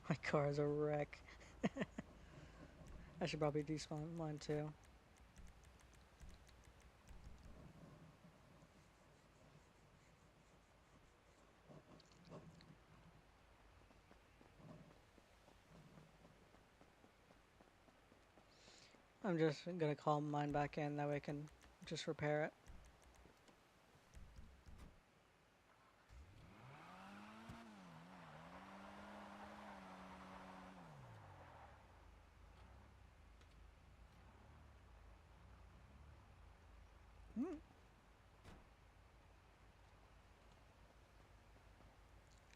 My car is a wreck. I should probably despawn mine too. I'm just gonna call mine back in, that way I can just repair it. Mm.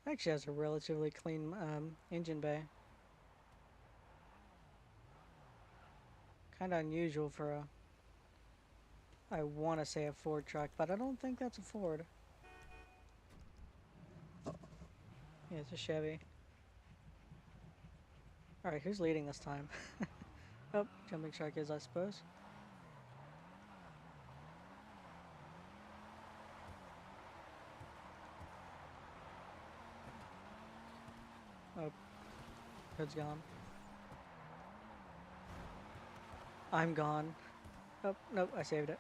Actually has a relatively clean engine bay. Kind of unusual for a, I want to say a Ford truck, but I don't think that's a Ford. Yeah, it's a Chevy. Alright, who's leading this time? Oh, jumping shark is, I suppose. Oh, hood's gone. I'm gone. Oh, nope, I saved it.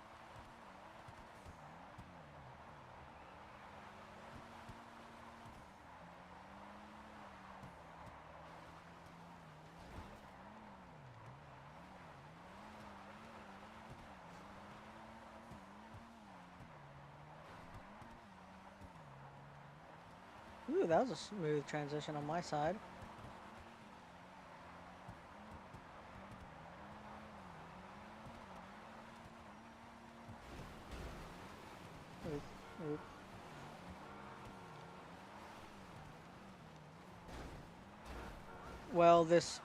Ooh, that was a smooth transition on my side. Oop, oop. Well, this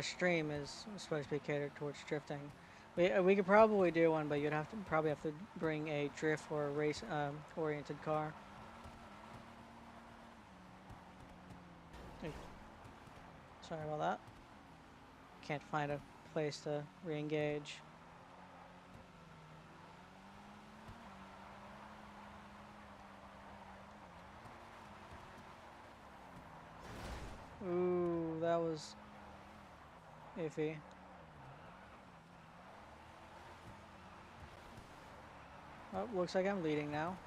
stream is supposed to be catered towards drifting. We could probably do one, but you'd probably have to bring a drift or a race oriented car. Hey, sorry about that. Can't find a place to re-engage. Ooh, that was iffy. Oh, looks like I'm leading now.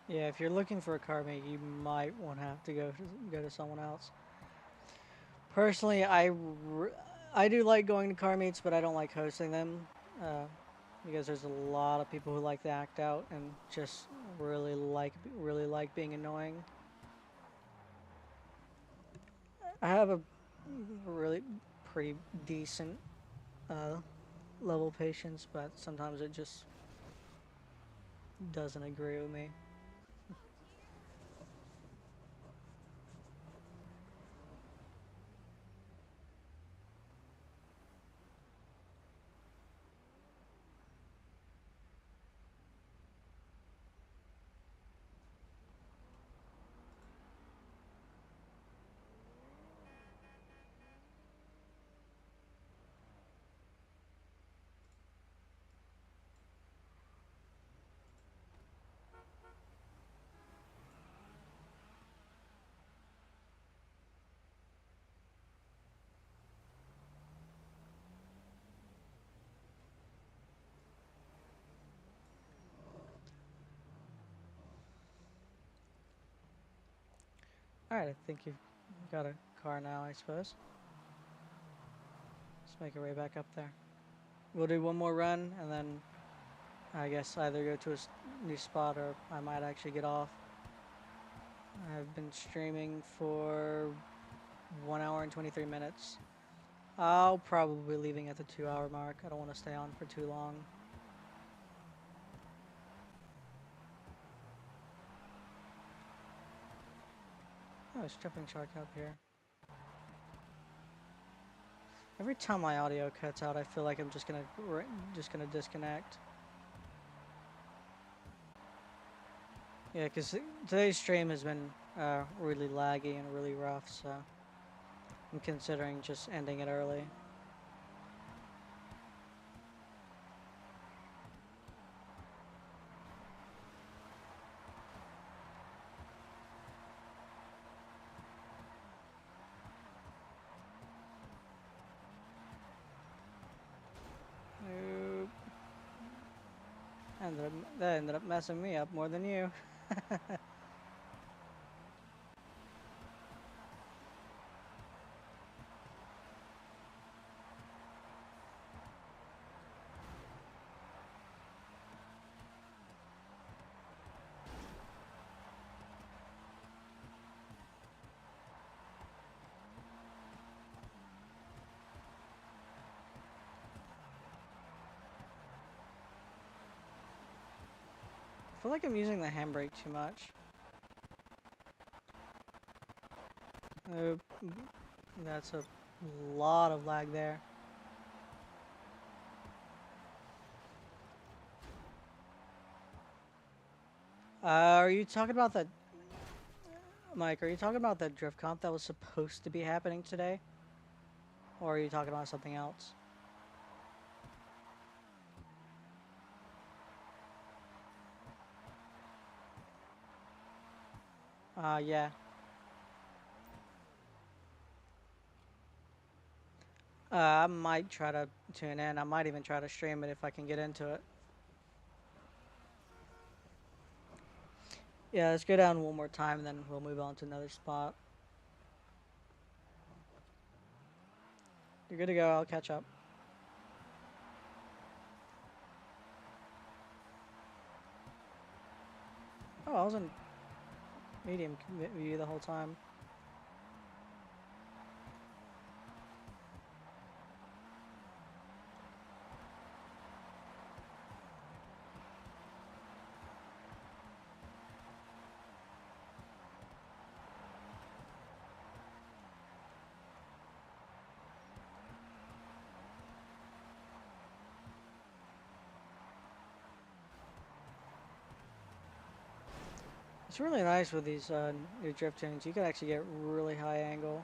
Yeah, if you're looking for a car mate, you might want to have to go to someone else. Personally, I do like going to car meets, but I don't like hosting them because there's a lot of people who like to act out and just really like being annoying. I have a really pretty decent uh, level of patience, but sometimes it just doesn't agree with me. Alright, I think you've got a car now, I suppose. Let's make our way back up there. We'll do one more run, and then I guess either go to a new spot or I might actually get off. I've been streaming for 1 hour and 23 minutes. I'll probably be leaving at the 2 hour mark. I don't want to stay on for too long. Oh, it's jumping shark up here. Every time my audio cuts out, I feel like I'm just gonna disconnect. Yeah, because today's stream has been really laggy and really rough, so I'm considering just ending it early. Nope. That ended up messing me up more than you. I feel like I'm using the handbrake too much. Nope. That's a lot of lag there. Are you talking about the Mike? Are you talking about the drift comp that was supposed to be happening today, or are you talking about something else? Yeah. I might try to tune in. I might even try to stream it if I can get into it. Yeah, let's go down one more time, and then we'll move on to another spot. You're good to go. I'll catch up. Oh, I was in medium view the whole time. It's really nice with these new drift tunes. You can actually get really high angle.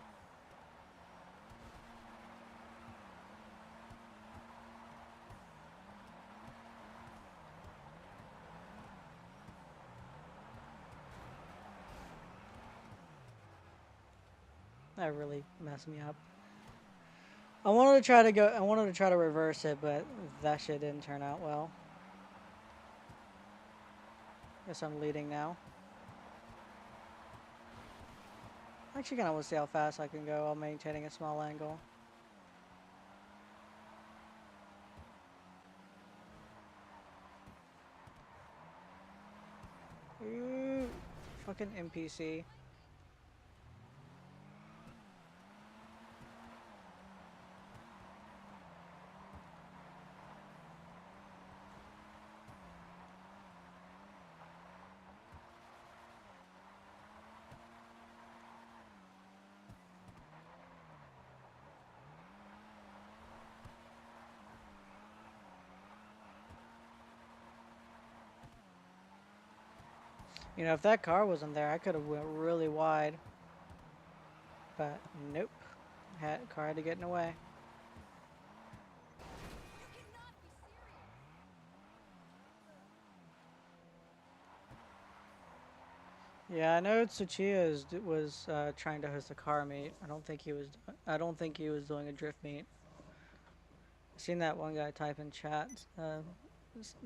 That really messed me up. I wanted to try to go. I wanted to try to reverse it, but that shit didn't turn out well. Guess I'm leading now. I actually kind of want to see how fast I can go while maintaining a small angle. Ooh, fucking NPC. You know, if that car wasn't there, I could have went really wide. But nope. Car had to get in the way. Yeah, I know Tsuchiya was trying to host a car meet. I don't think he was. I don't think he was doing a drift meet. I've seen that one guy type in chat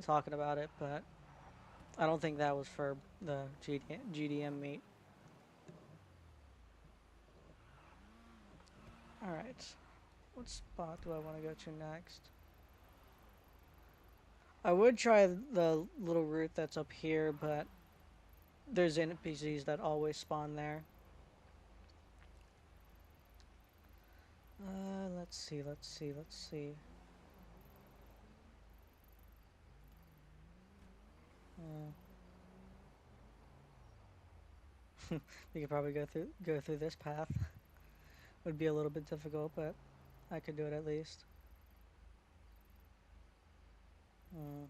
talking about it, but I don't think that was for the GDM meet. All right, what spot do I want to go to next? I would try the little route that's up here, but there's NPCs that always spawn there. Let's see. We could probably go through this path. Would be a little bit difficult, but I could do it at least. Mm.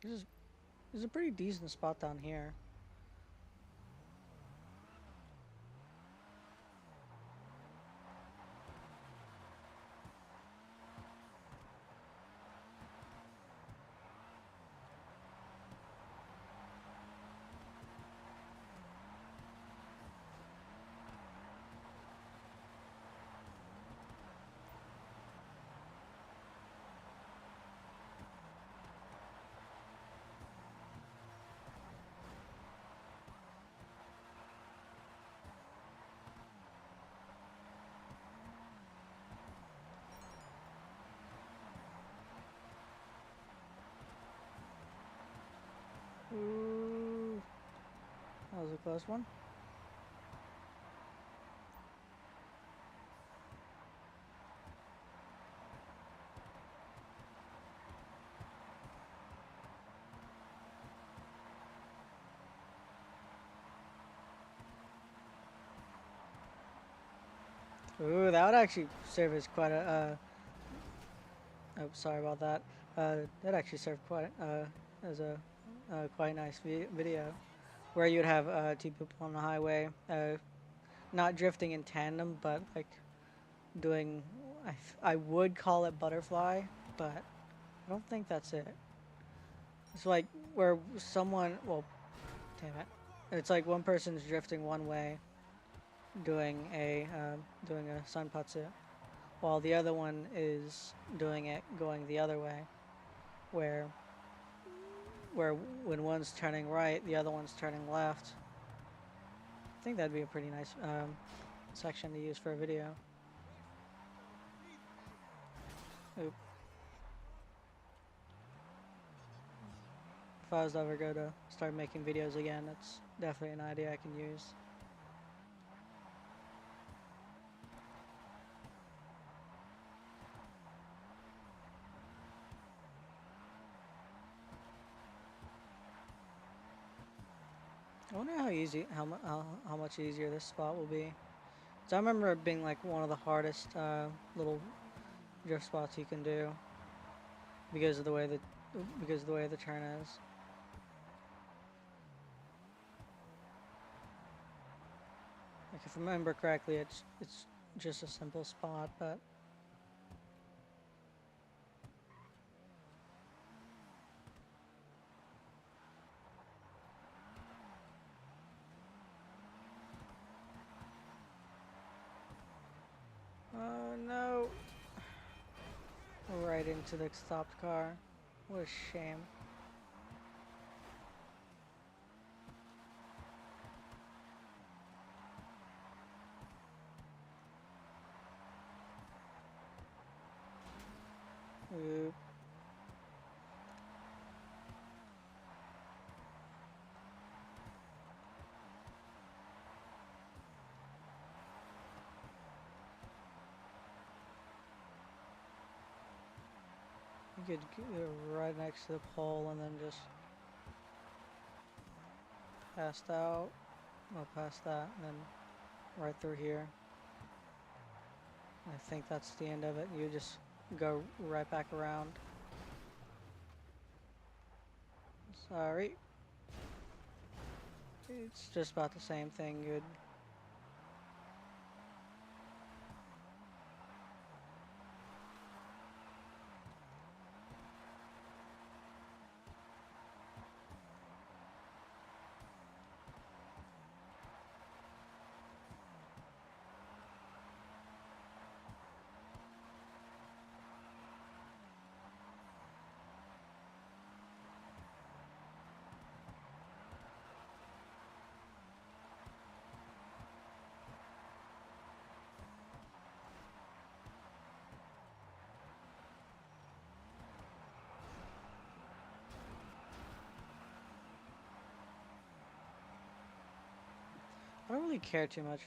There's a pretty decent spot down here. was a close one. Ooh, that would actually serve as quite a. Oh, sorry about that. That actually served quite as a quite nice video, where you'd have two people on the highway, not drifting in tandem, but like doing. I would call it butterfly, but I don't think that's it. It's like where someone. Well, damn it. It's like one person's drifting one way, doing a sanpatsu, while the other one is doing it going the other way, where when one's turning right, the other one's turning left. I think that'd be a pretty nice section to use for a video. Oop. If I was ever go to start making videos again, that's definitely an idea I can use. I wonder how much easier this spot will be. So I remember it being like one of the hardest little drift spots you can do because of the way the turn is. Like if I remember correctly, it's just a simple spot, but oh no! Right into the stopped car. What a shame. Oop. You could get right next to the pole and then just passed out. Well, past that, and then right through here. I think that's the end of it. You just go right back around. Sorry. It's just about the same thing. You'd I don't really care too much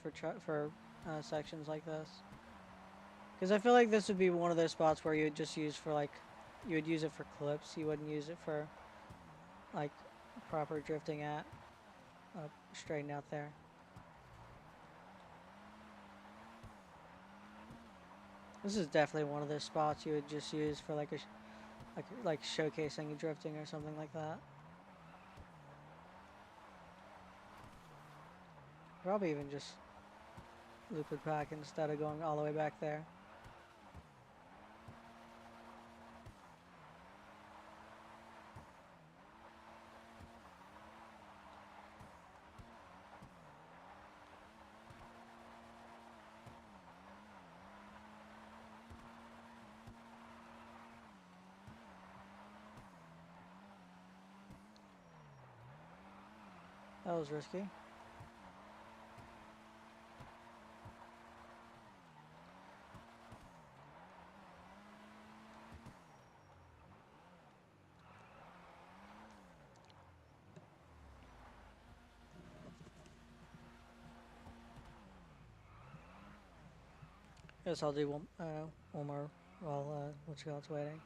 for sections like this, because I feel like this would be one of those spots where you would just use for like, you would use it for clips. You wouldn't use it for like proper drifting at straighten out there. This is definitely one of those spots you would just use for like like showcasing drifting or something like that. Probably even just loop it back instead of going all the way back there. That was risky. Guess I'll do one more while what you call it's waiting.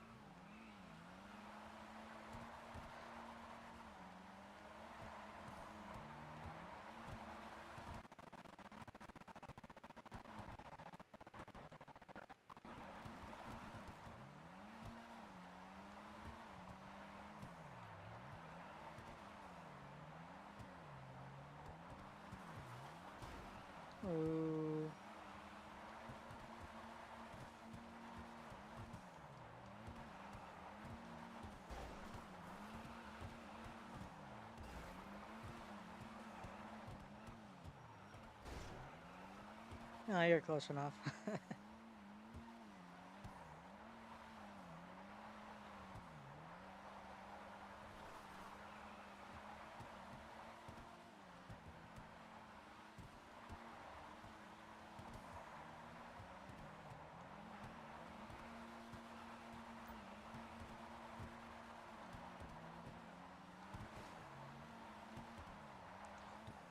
Ooh. No, you're close enough.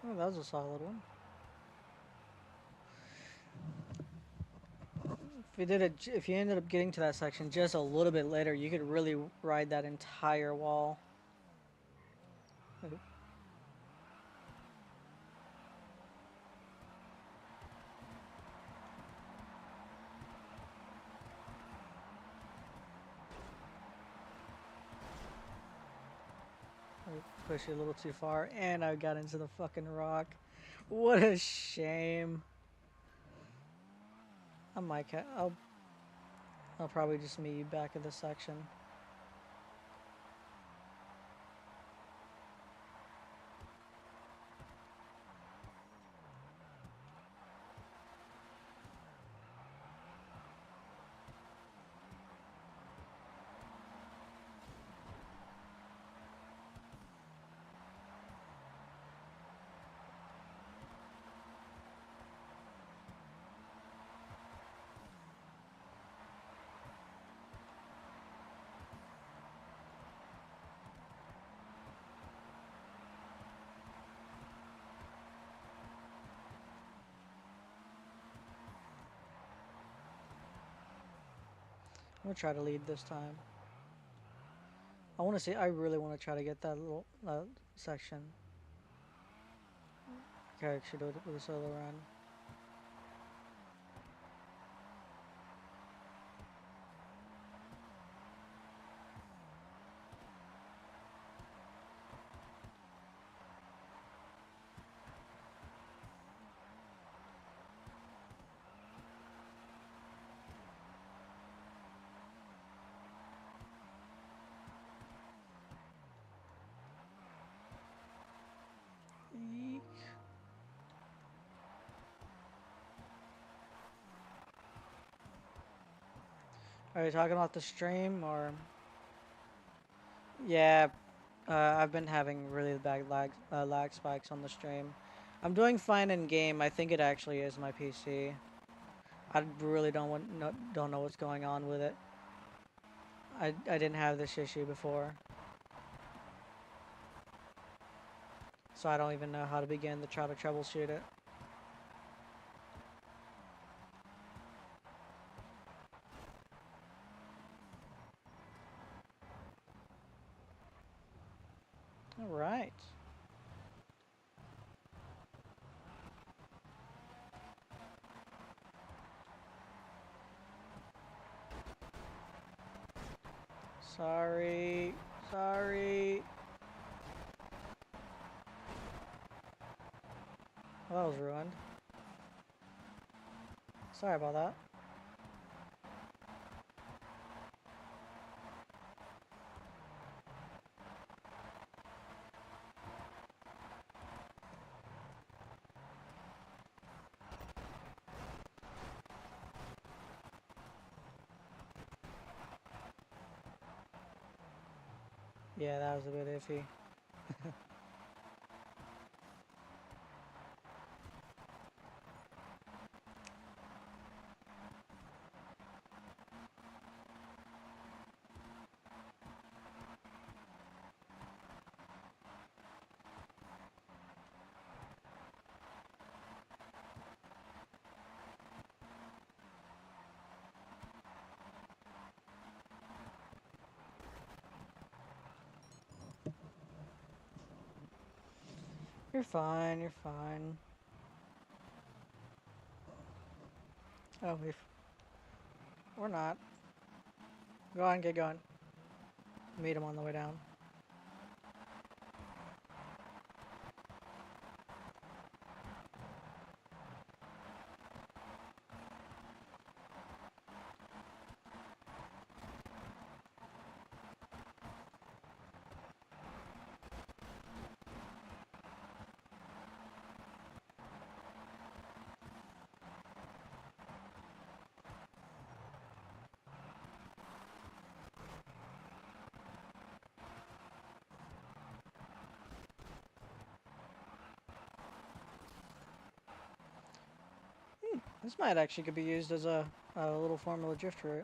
Oh, that was a solid one. If you ended up getting to that section just a little bit later, you could really ride that entire wall. I pushed it a little too far, and I got into the fucking rock. What a shame. I might. I'll probably just meet you back at this section. I'm gonna try to lead this time. I want to see. I really want to try to get that little section. Okay, I should do it with a solo run. Eek. Are you talking about the stream or? Yeah, I've been having really bad lag spikes on the stream. I'm doing fine in game. I think it actually is my PC. I really don't know what's going on with it. I didn't have this issue before, so I don't even know how to begin to try to troubleshoot it. All right. Sorry. Sorry. Well, that was ruined. Sorry about that. Yeah, that was a bit iffy. You're fine, you're fine. Oh, we're not. Go on, get going. Meet him on the way down. This might actually could be used as a little formula drift route.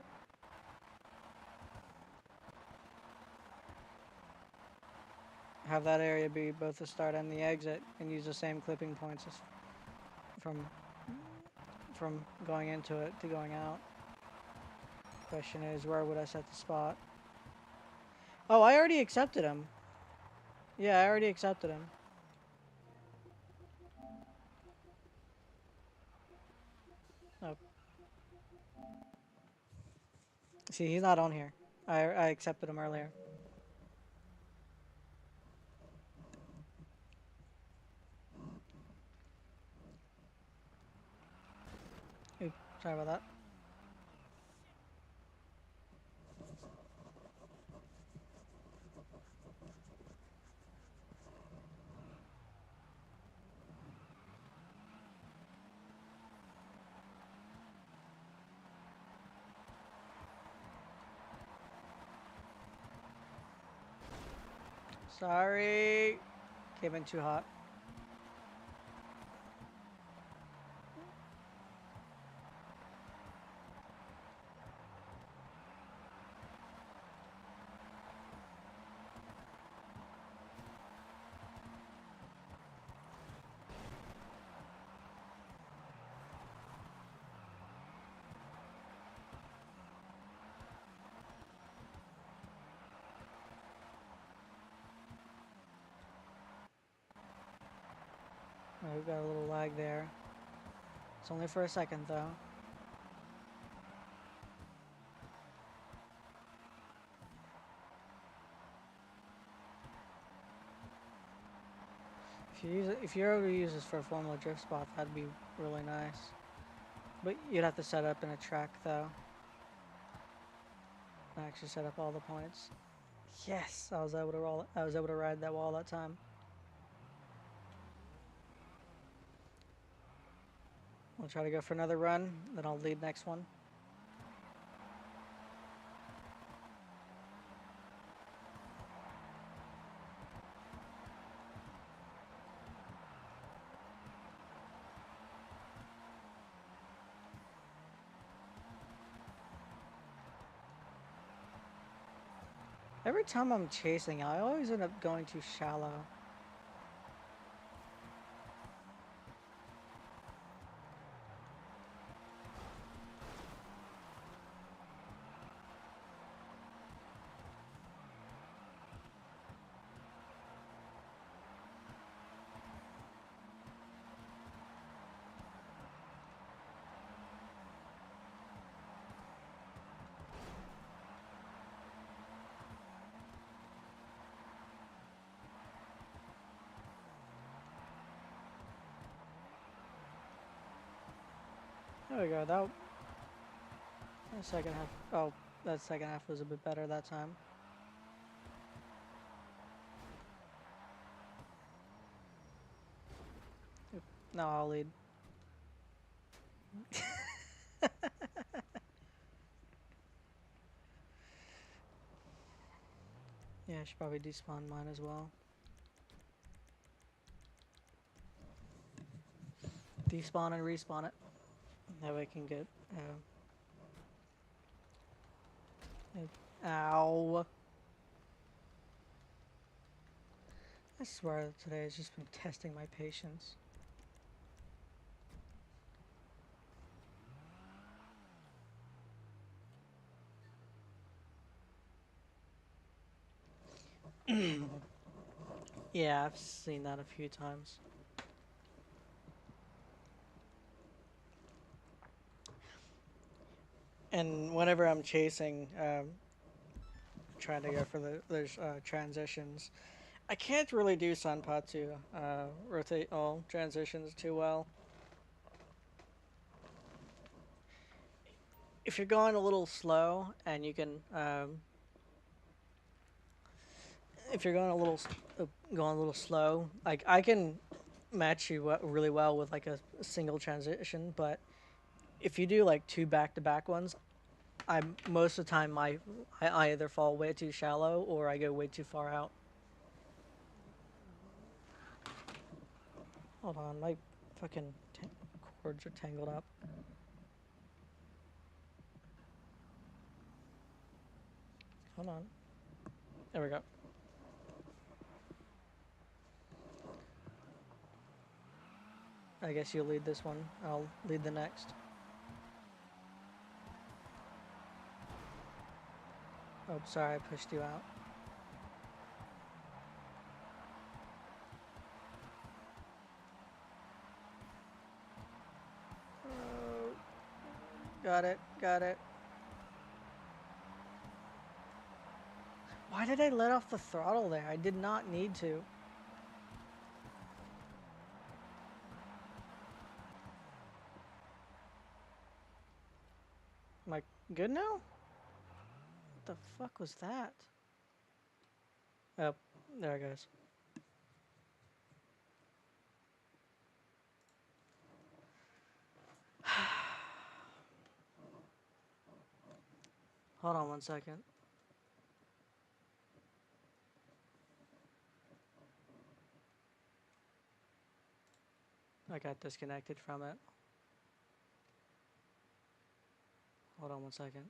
Have that area be both the start and the exit, and use the same clipping points as from going into it to going out. Question is, where would I set the spot? Oh, I already accepted him. Yeah, I already accepted him. Oh. See, he's not on here. I accepted him earlier. Oops, sorry about that. Sorry. Came in too hot. Oh, we've got a little lag there. It's only for a second, though. If you're able to use this for a formula drift spot, that'd be really nice. But you'd have to set up in a track, though. And actually set up all the points. Yes, I was able to roll. I was able to ride that wall that time. We'll try to go for another run, then I'll lead next one. Every time I'm chasing, I always end up going too shallow. There we go. That second half. Oh, that second half was a bit better that time. Oop, now I'll lead. Yeah, I should probably despawn mine as well. Despawn and respawn it. That way I can get. Ow. I swear that today has just been testing my patience. Yeah, I've seen that a few times. And whenever I'm chasing, trying to go for those transitions, I can't really do Sanpatu rotate all transitions too well. If you're going a little slow and you can, if you're going going a little slow, like I can match you really well with like a single transition, but if you do like two back-to-back ones, I most of the time I either fall way too shallow or I go way too far out. Hold on, my fucking cords are tangled up. Hold on. There we go. I guess you'll lead this one. I'll lead the next. Oh, sorry, I pushed you out. Oh, got it, got it. Why did I let off the throttle there? I did not need to. Am I good now? What the fuck was that? Oh, there it goes. Hold on one second. I got disconnected from it. Hold on one second.